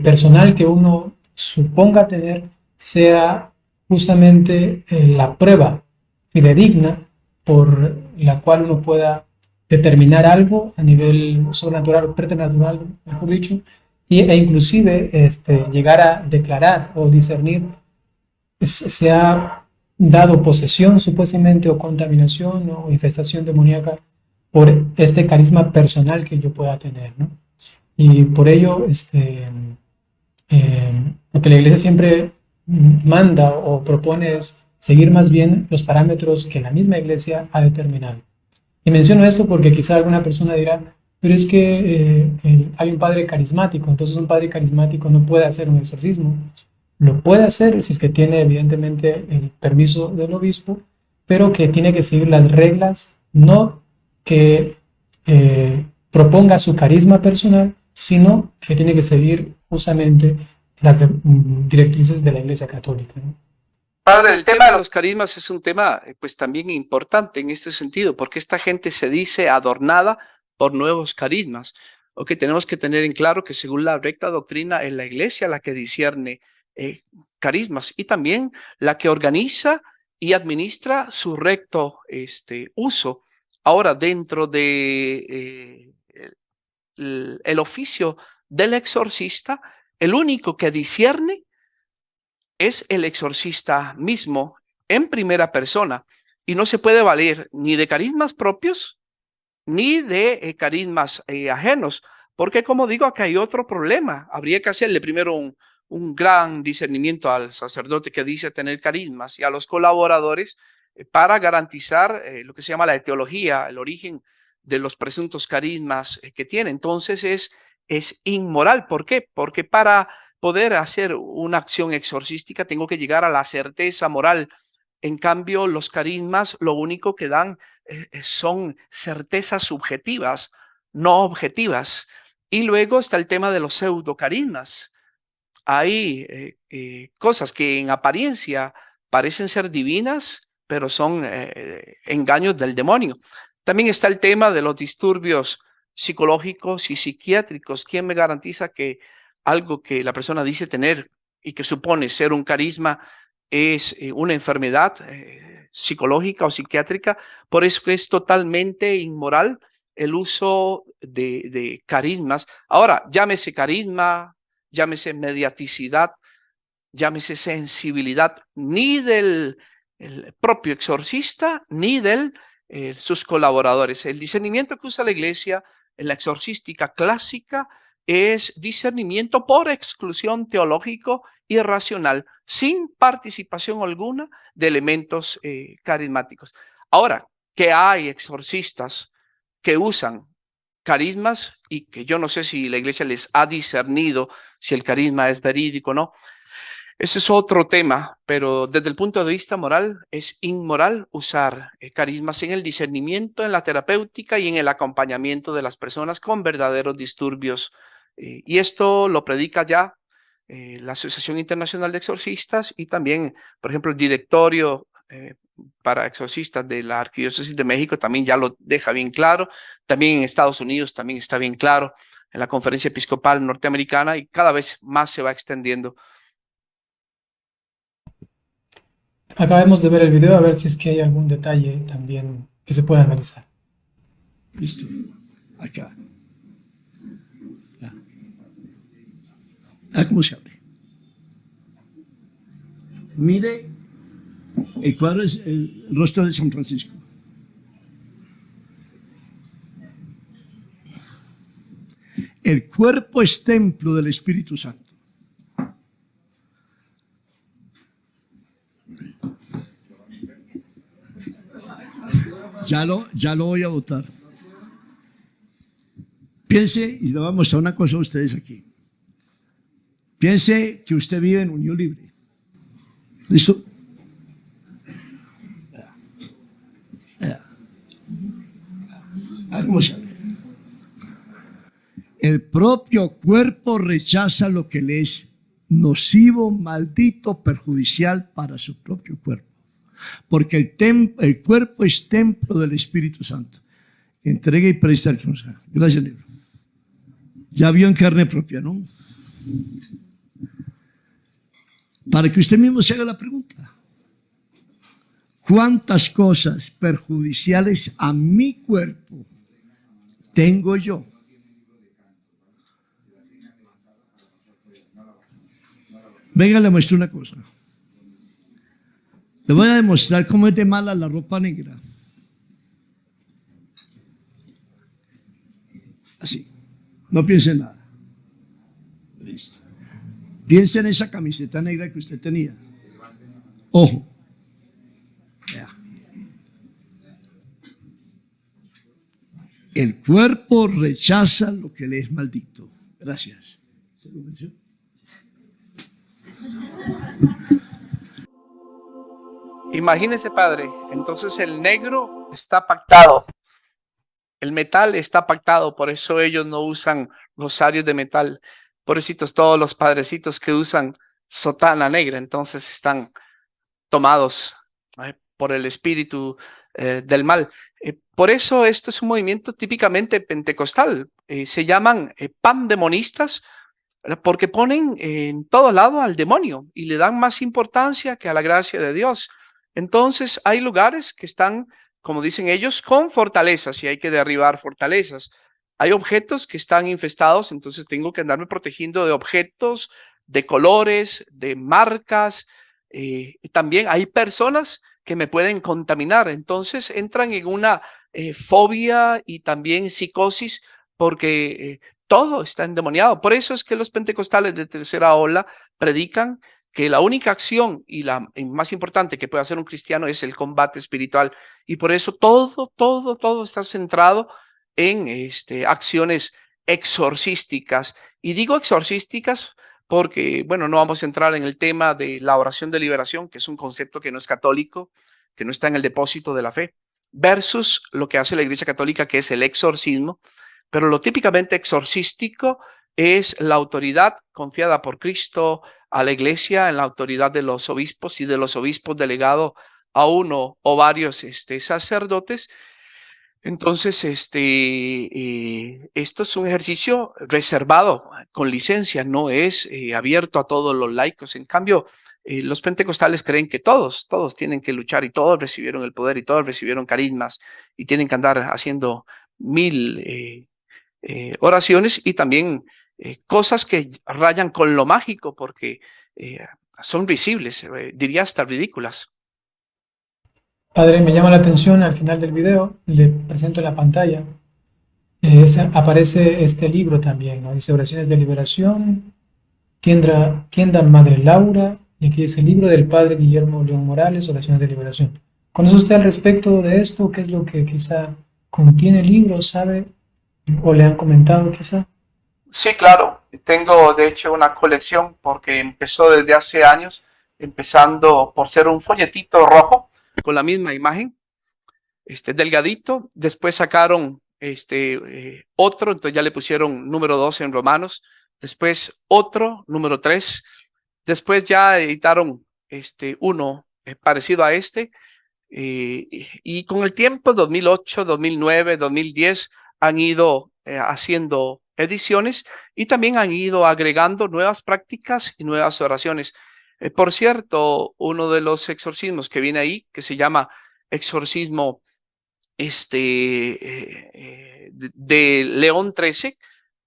personal que uno suponga tener sea justamente la prueba fidedigna por la cual uno pueda determinar algo a nivel sobrenatural o preternatural, mejor dicho, e inclusive llegar a declarar o discernir se ha dado posesión supuestamente o contaminación o infestación demoníaca por este carisma personal que yo pueda tener, ¿no? Y por ello, lo que la iglesia siempre manda o propone es seguir más bien los parámetros que la misma iglesia ha determinado. Y menciono esto porque quizá alguna persona dirá, pero es que hay un padre carismático, entonces un padre carismático no puede hacer un exorcismo. Lo puede hacer si es que tiene evidentemente el permiso del obispo, pero que tiene que seguir las reglas, no que proponga su carisma personal, sino que tiene que seguir justamente las directrices de la Iglesia Católica, ¿no? Padre, el tema de los carismas es un tema pues también importante en este sentido, porque esta gente se dice adornada por nuevos carismas. Ok, tenemos que tener en claro que según la recta doctrina es la iglesia la que discierne carismas, y también la que organiza y administra su recto uso. Ahora, dentro de el oficio del exorcista, el único que discierne es el exorcista mismo en primera persona, y no se puede valer ni de carismas propios ni de carismas ajenos, porque como digo, acá hay otro problema. Habría que hacerle primero un gran discernimiento al sacerdote que dice tener carismas y a los colaboradores para garantizar lo que se llama la etiología, el origen de los presuntos carismas que tiene. Entonces es inmoral. ¿Por qué? Porque para poder hacer una acción exorcística tengo que llegar a la certeza moral. En cambio, los carismas lo único que dan son certezas subjetivas, no objetivas. Y luego está el tema de los pseudocarismas. Hay cosas que en apariencia parecen ser divinas, pero son engaños del demonio. También está el tema de los disturbios psicológicos y psiquiátricos. ¿Quién me garantiza que algo que la persona dice tener y que supone ser un carisma es una enfermedad psicológica o psiquiátrica? Por eso es totalmente inmoral el uso de carismas. Ahora, llámese carisma, llámese mediaticidad, llámese sensibilidad, ni del el propio exorcista, ni de sus colaboradores. El discernimiento que usa la iglesia en la exorcística clásica es discernimiento por exclusión teológico y racional, sin participación alguna de elementos carismáticos. Ahora, que hay exorcistas que usan carismas y que yo no sé si la iglesia les ha discernido si el carisma es verídico o no. Ese es otro tema, pero desde el punto de vista moral es inmoral usar carismas en el discernimiento, en la terapéutica y en el acompañamiento de las personas con verdaderos disturbios. Y esto lo predica ya la Asociación Internacional de Exorcistas y también, por ejemplo, el directorio para exorcistas de la Arquidiócesis de México también ya lo deja bien claro. También en Estados Unidos también está bien claro en la Conferencia Episcopal Norteamericana, y cada vez más se va extendiendo. Acabemos de ver el video a ver si es que hay algún detalle también que se pueda analizar. Listo. Acá. ¿Cómo se abre? Mire, el cuadro es el rostro de San Francisco. El cuerpo es templo del Espíritu Santo. Ya lo voy a votar. Piense, y le voy a mostrar una cosa a ustedes aquí. Piense que usted vive en unión libre. ¿Listo? ¿Cómo se llama? El propio cuerpo rechaza lo que le es nocivo, maldito, perjudicial para su propio cuerpo. Porque el cuerpo es templo del Espíritu Santo. Entrega y presta. Gracias, libro. Ya vio en carne propia, ¿no? Para que usted mismo se haga la pregunta. ¿Cuántas cosas perjudiciales a mi cuerpo tengo yo? Venga, le muestro una cosa. Le voy a demostrar cómo es de mala la ropa negra. Así. No piense en nada. Listo. Piense en esa camiseta negra que usted tenía. Ojo. Vea. El cuerpo rechaza lo que le es maldito. Gracias. ¿Se lo mencionó? Imagínese, padre, entonces el negro está pactado, el metal está pactado, por eso ellos no usan rosarios de metal. Pobrecitos todos los padrecitos que usan sotana negra, entonces están tomados por el espíritu del mal. Por eso esto es un movimiento típicamente pentecostal. Se llaman pandemonistas ¿verdad? Porque ponen en todo lado al demonio y le dan más importancia que a la gracia de Dios. Entonces hay lugares que están, como dicen ellos, con fortalezas y hay que derribar fortalezas. Hay objetos que están infestados, entonces tengo que andarme protegiendo de objetos, de colores, de marcas. Y también hay personas que me pueden contaminar, entonces entran en una fobia y también psicosis porque todo está endemoniado. Por eso es que los pentecostales de tercera ola predican que la única acción y la más importante que puede hacer un cristiano es el combate espiritual. Y por eso todo está centrado en acciones exorcísticas. Y digo exorcísticas porque, bueno, no vamos a entrar en el tema de la oración de liberación, que es un concepto que no es católico, que no está en el depósito de la fe, versus lo que hace la Iglesia Católica, que es el exorcismo. Pero lo típicamente exorcístico es la autoridad confiada por Cristo a la Iglesia, en la autoridad de los obispos y de los obispos delegado a uno o varios sacerdotes. Entonces, esto es un ejercicio reservado con licencia, no es abierto a todos los laicos. En cambio, los pentecostales creen que todos tienen que luchar y todos recibieron el poder y todos recibieron carismas y tienen que andar haciendo mil oraciones y también cosas que rayan con lo mágico porque son visibles, diría hasta ridículas. Padre, me llama la atención al final del video, le presento en la pantalla, aparece este libro también, ¿no? Dice Oraciones de Liberación, Tienda Madre Laura, y aquí dice el libro del Padre Guillermo León Morales, Oraciones de Liberación. ¿Conoce usted al respecto de esto? ¿Qué es lo que quizá contiene el libro? ¿Sabe? ¿O le han comentado quizá? Sí, claro. Tengo de hecho una colección porque empezó desde hace años, empezando por ser un folletito rojo con la misma imagen, delgadito. Después sacaron otro, entonces ya le pusieron número 2 en Romanos. Después otro, número 3. Después ya editaron uno parecido a este. Y con el tiempo, 2008, 2009, 2010, han ido haciendo ediciones y también han ido agregando nuevas prácticas y nuevas oraciones. Por cierto, uno de los exorcismos que viene ahí, que se llama exorcismo de León XIII,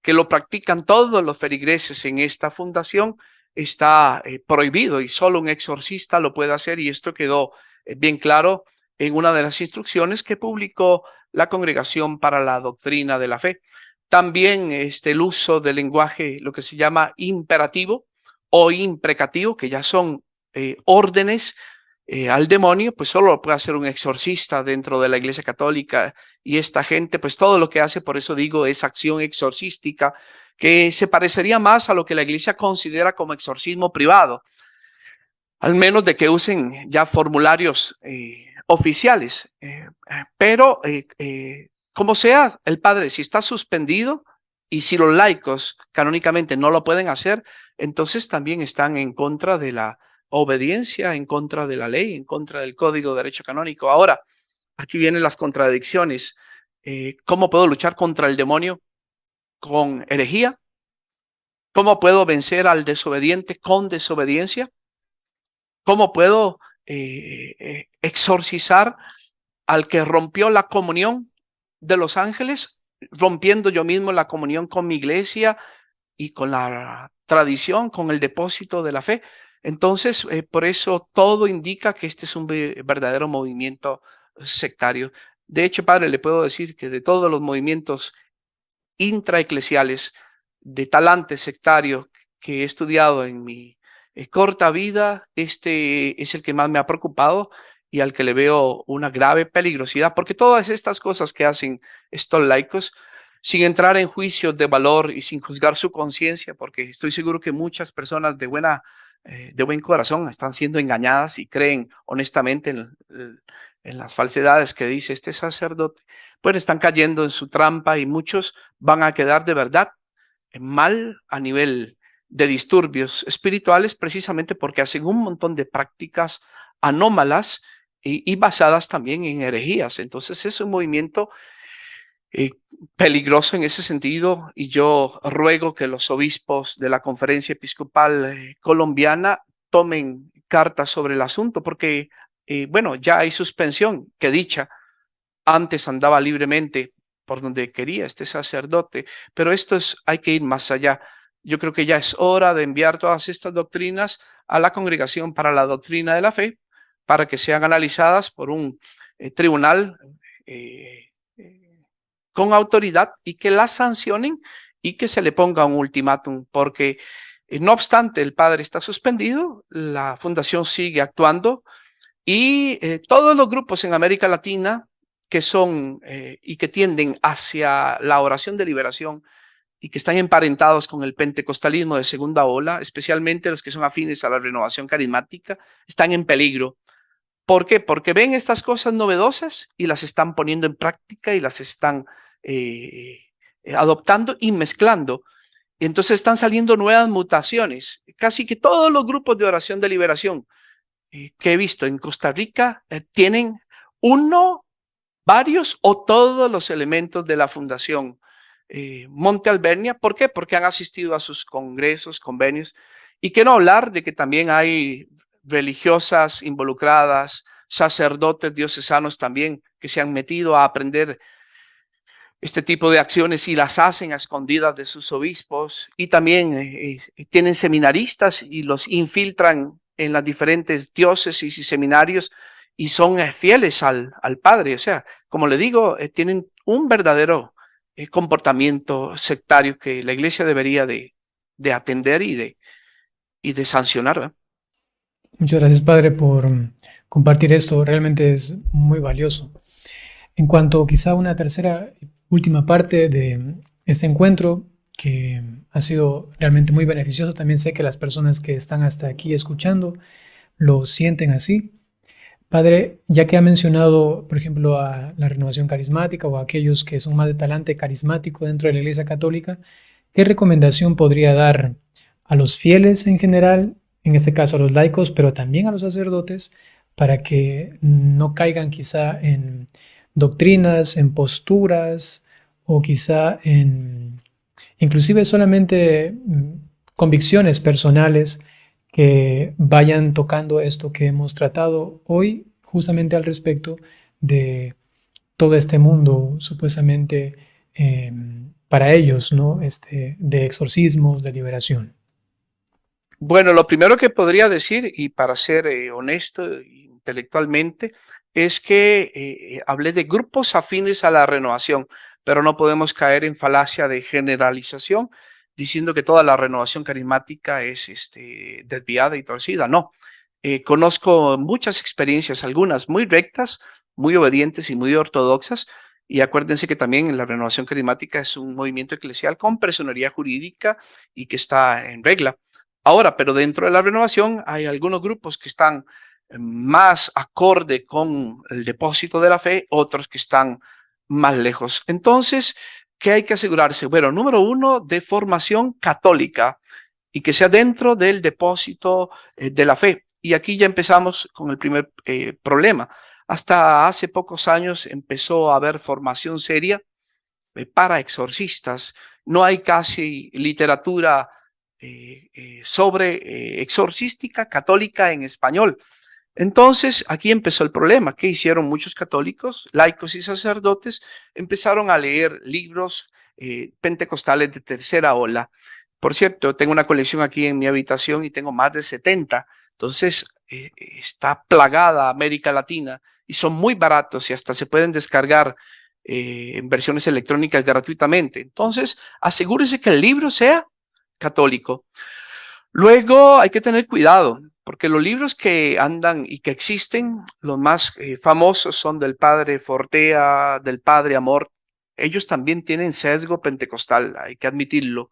que lo practican todos los feligreses en esta fundación, está prohibido y solo un exorcista lo puede hacer, y esto quedó bien claro en una de las instrucciones que publicó la Congregación para la Doctrina de la Fe. También el uso del lenguaje, lo que se llama imperativo o imprecativo, que ya son órdenes al demonio, pues solo lo puede hacer un exorcista dentro de la Iglesia Católica, y esta gente, pues todo lo que hace, por eso digo, es acción exorcística, que se parecería más a lo que la Iglesia considera como exorcismo privado, al menos de que usen ya formularios oficiales. Pero como sea, el padre, si está suspendido y si los laicos canónicamente no lo pueden hacer, entonces también están en contra de la obediencia, en contra de la ley, en contra del Código de Derecho Canónico. Ahora, aquí vienen las contradicciones. ¿Cómo puedo luchar contra el demonio con herejía? ¿Cómo puedo vencer al desobediente con desobediencia? ¿Cómo puedo exorcizar al que rompió la comunión de los ángeles, rompiendo yo mismo la comunión con mi iglesia y con la tradición, con el depósito de la fe? Entonces, por eso todo indica que este es un verdadero movimiento sectario. De hecho, padre, le puedo decir que de todos los movimientos intraeclesiales de talante sectario que he estudiado en mi corta vida, este es el que más me ha preocupado y al que le veo una grave peligrosidad, porque todas estas cosas que hacen estos laicos, sin entrar en juicios de valor y sin juzgar su conciencia, porque estoy seguro que muchas personas de buen corazón están siendo engañadas y creen honestamente en las falsedades que dice este sacerdote, pues están cayendo en su trampa y muchos van a quedar de verdad mal a nivel de disturbios espirituales, precisamente porque hacen un montón de prácticas anómalas y basadas también en herejías. Entonces es un movimiento eh, peligroso en ese sentido, y yo ruego que los obispos de la Conferencia Episcopal colombiana tomen cartas sobre el asunto, porque, bueno, ya hay suspensión, que dicha, antes andaba libremente por donde quería este sacerdote, pero hay que ir más allá. Yo creo que ya es hora de enviar todas estas doctrinas a la Congregación para la Doctrina de la Fe, para que sean analizadas por un tribunal eh, eh, con autoridad, y que las sancionen y que se le ponga un ultimátum, porque no obstante el padre está suspendido, la fundación sigue actuando, y todos los grupos en América Latina que son y que tienden hacia la oración de liberación y que están emparentados con el pentecostalismo de segunda ola, especialmente los que son afines a la renovación carismática, están en peligro. ¿Por qué? Porque ven estas cosas novedosas y las están poniendo en práctica y las están adoptando y mezclando. Y entonces están saliendo nuevas mutaciones. Casi que todos los grupos de oración de liberación que he visto en Costa Rica tienen uno, varios o todos los elementos de la Fundación Monte Alvernia. ¿Por qué? Porque han asistido a sus congresos, convenios, y que no hablar de que también hay religiosas involucradas, sacerdotes diocesanos también que se han metido a aprender este tipo de acciones y las hacen a escondidas de sus obispos, y también tienen seminaristas y los infiltran en las diferentes diócesis y seminarios y son fieles al padre. O sea, como le digo, tienen un verdadero comportamiento sectario que la iglesia debería de atender y de sancionar, ¿verdad? Muchas gracias, Padre, por compartir esto. Realmente es muy valioso. En cuanto quizá a una tercera última parte de este encuentro, que ha sido realmente muy beneficioso, también sé que las personas que están hasta aquí escuchando lo sienten así. Padre, ya que ha mencionado, por ejemplo, a la renovación carismática o a aquellos que son más de talante carismático dentro de la Iglesia Católica, ¿qué recomendación podría dar a los fieles en general, en este caso a los laicos, pero también a los sacerdotes, para que no caigan quizá en doctrinas, en posturas o quizá en inclusive solamente convicciones personales que vayan tocando esto que hemos tratado hoy justamente al respecto de todo este mundo supuestamente para ellos, ¿no? De exorcismos, de liberación? Bueno, lo primero que podría decir, y para ser honesto intelectualmente, es que hablé de grupos afines a la renovación, pero no podemos caer en falacia de generalización diciendo que toda la renovación carismática es desviada y torcida. No, conozco muchas experiencias, algunas muy rectas, muy obedientes y muy ortodoxas. Y acuérdense que también la renovación carismática es un movimiento eclesial con personería jurídica y que está en regla. Ahora, pero dentro de la renovación hay algunos grupos que están más acorde con el depósito de la fe, otros que están más lejos. Entonces, ¿qué hay que asegurarse? Bueno, número uno, de formación católica y que sea dentro del depósito de la fe. Y aquí ya empezamos con el primer problema. Hasta hace pocos años empezó a haber formación seria para exorcistas. No hay casi literatura sobre exorcística católica en español. Entonces, aquí empezó el problema. ¿Qué hicieron muchos católicos, laicos y sacerdotes? Empezaron a leer libros pentecostales de tercera ola. Por cierto, tengo una colección aquí en mi habitación y tengo más de 70. Entonces, está plagada América Latina y son muy baratos y hasta se pueden descargar en versiones electrónicas gratuitamente. Entonces, asegúrese que el libro sea católico. Luego hay que tener cuidado, porque los libros que andan y que existen, los más famosos son del padre Fortea, del padre Amor. Ellos también tienen sesgo pentecostal, hay que admitirlo.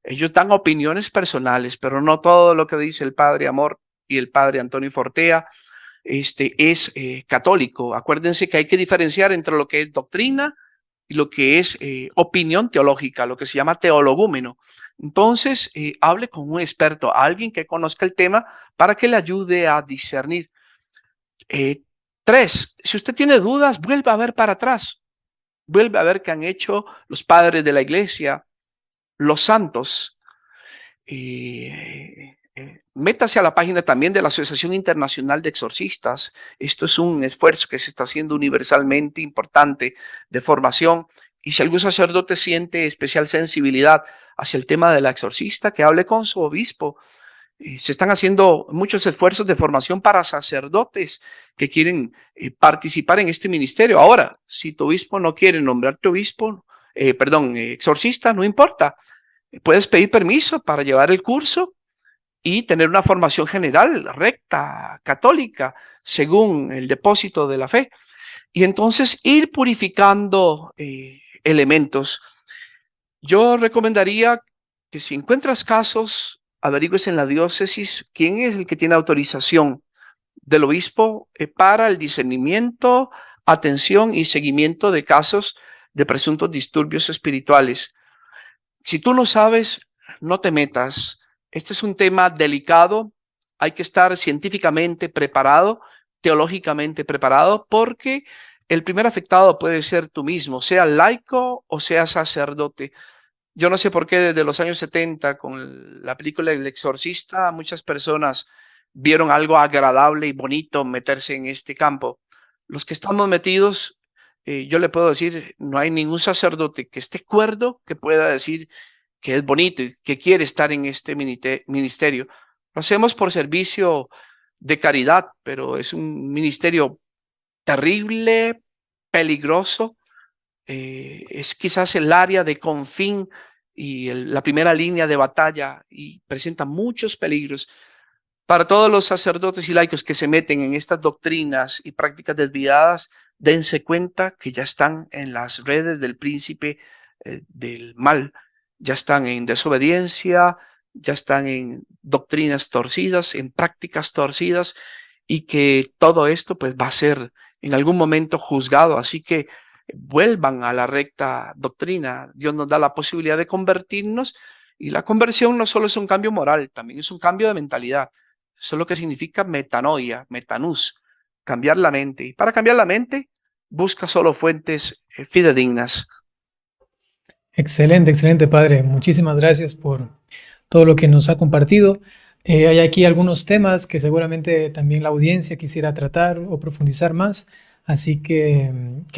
Ellos dan opiniones personales, pero no todo lo que dice el padre Amor y el padre Antonio Fortea es católico. Acuérdense que hay que diferenciar entre lo que es doctrina y lo que es opinión teológica, lo que se llama teologúmeno. Entonces, hable con un experto, alguien que conozca el tema para que le ayude a discernir. 3, si usted tiene dudas, vuelva a ver para atrás. vuelve a ver qué han hecho los padres de la iglesia, los santos. Métase a la página también de la Asociación Internacional de Exorcistas. Esto es un esfuerzo que se está haciendo universalmente importante de formación. Y si algún sacerdote siente especial sensibilidad hacia el tema de la exorcista, que hable con su obispo. Se están haciendo muchos esfuerzos de formación para sacerdotes que quieren participar en este ministerio. Ahora, si tu obispo no quiere nombrarte obispo, exorcista, no importa. Puedes pedir permiso para llevar el curso y tener una formación general, recta, católica, según el depósito de la fe. Y entonces ir purificando elementos. Yo recomendaría que si encuentras casos, averigües en la diócesis quién es el que tiene autorización del obispo para el discernimiento, atención y seguimiento de casos de presuntos disturbios espirituales. Si tú no sabes, no te metas. Este es un tema delicado. Hay que estar científicamente preparado, teológicamente preparado, porque el primer afectado puede ser tú mismo, sea laico o sea sacerdote. Yo no sé por qué desde los años 70, con la película El Exorcista, muchas personas vieron algo agradable y bonito meterse en este campo. Los que estamos metidos, yo le puedo decir, no hay ningún sacerdote que esté cuerdo que pueda decir que es bonito y que quiere estar en este ministerio. Lo hacemos por servicio de caridad, pero es un ministerio terrible, peligroso. Es quizás el área de confín y la primera línea de batalla y presenta muchos peligros. Para todos los sacerdotes y laicos que se meten en estas doctrinas y prácticas desviadas, dense cuenta que ya están en las redes del príncipe del mal, ya están en desobediencia, ya están en doctrinas torcidas, en prácticas torcidas, y que todo esto pues va a ser en algún momento juzgado. Así que vuelvan a la recta doctrina. Dios nos da la posibilidad de convertirnos, y la conversión no solo es un cambio moral, también es un cambio de mentalidad. Eso es lo que significa metanoia, metanús, cambiar la mente. Y para cambiar la mente, busca solo fuentes fidedignas. Excelente, excelente, padre. Muchísimas gracias por todo lo que nos ha compartido. Hay aquí algunos temas que seguramente también la audiencia quisiera tratar o profundizar más, así que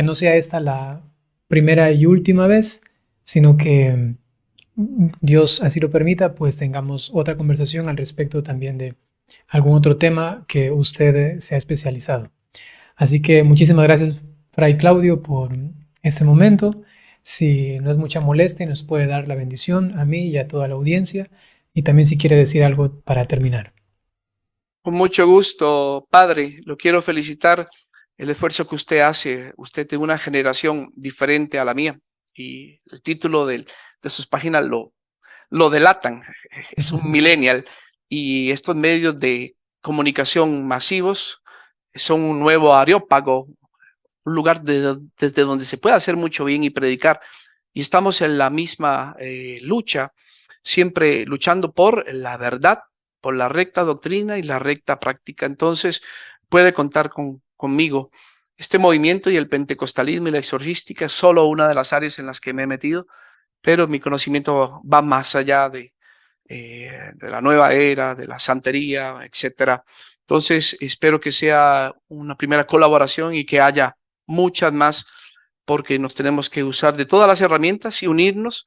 no sea esta la primera y última vez, sino que Dios así lo permita, pues tengamos otra conversación al respecto también de algún otro tema que usted se ha especializado. Así que muchísimas gracias, Fray Claudio, por este momento. Si no es mucha molestia, nos puede dar la bendición a mí y a toda la audiencia, y también si quiere decir algo para terminar. Con mucho gusto, padre. Lo quiero felicitar el esfuerzo que usted hace. Usted tiene una generación diferente a la mía, y el título de sus páginas lo delatan. Es un millennial, y estos medios de comunicación masivos son un nuevo Areópago, un lugar desde donde se puede hacer mucho bien y predicar. Y estamos en la misma lucha, siempre luchando por la verdad, por la recta doctrina y la recta práctica. Entonces puede contar conmigo. Este movimiento y el pentecostalismo y la exorcística es solo una de las áreas en las que me he metido, pero mi conocimiento va más allá de la nueva era, de la santería, etcétera. Entonces espero que sea una primera colaboración y que haya muchas más, porque nos tenemos que usar de todas las herramientas y unirnos.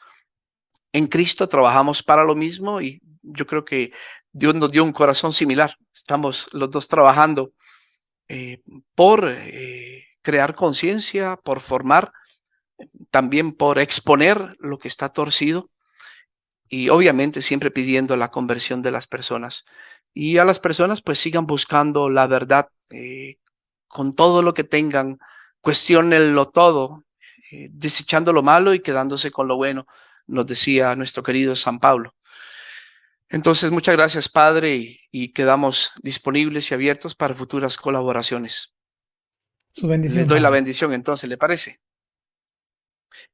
En Cristo trabajamos para lo mismo, y yo creo que Dios nos dio un corazón similar. Estamos los dos trabajando por crear conciencia, por formar, también por exponer lo que está torcido, y obviamente siempre pidiendo la conversión de las personas. Y a las personas pues sigan buscando la verdad con todo lo que tengan, cuestiónenlo todo, desechando lo malo y quedándose con lo bueno, nos decía nuestro querido San Pablo. Entonces, muchas gracias, Padre, y quedamos disponibles y abiertos para futuras colaboraciones. Su bendición, Les doy la padre. bendición, entonces, ¿le parece?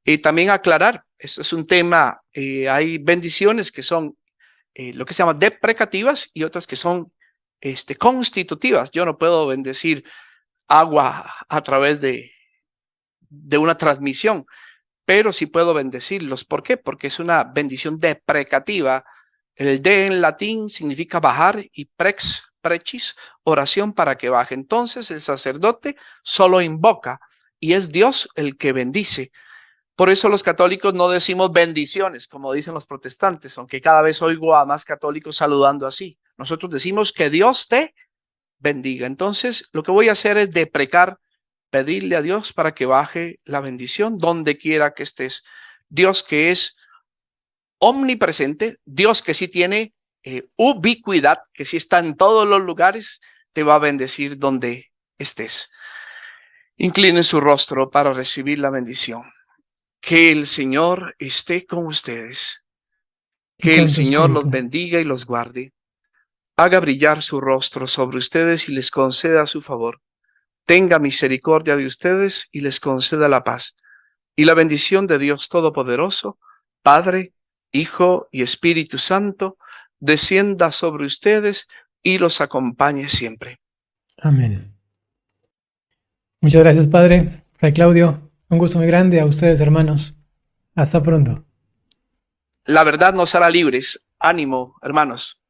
Y también aclarar, esto es un tema, hay bendiciones que son lo que se llama deprecativas y otras que son constitutivas. Yo no puedo bendecir agua a través de de una transmisión, pero sí puedo bendecirlos. ¿Por qué? Porque es una bendición deprecativa. El de en latín significa bajar y prechis, oración para que baje. Entonces el sacerdote solo invoca y es Dios el que bendice. Por eso los católicos no decimos bendiciones, como dicen los protestantes, aunque cada vez oigo a más católicos saludando así. Nosotros decimos que Dios te bendiga. Entonces, lo que voy a hacer es deprecar, pedirle a Dios para que baje la bendición donde quiera que estés. Dios que es omnipresente, Dios que sí tiene ubicuidad, que sí está en todos los lugares, te va a bendecir donde estés. Inclinen su rostro para recibir la bendición. Que el Señor esté con ustedes. Y Que con el tu Señor los espíritu. bendiga y los guarde. Haga brillar su rostro sobre ustedes y les conceda su favor. Tenga misericordia de ustedes y les conceda la paz. Y la bendición de Dios Todopoderoso, Padre, Hijo y Espíritu Santo, descienda sobre ustedes y los acompañe siempre. Amén. Muchas gracias, Padre. Fray Claudio, un gusto muy grande. A ustedes, hermanos. Hasta pronto. La verdad nos hará libres. Ánimo, hermanos.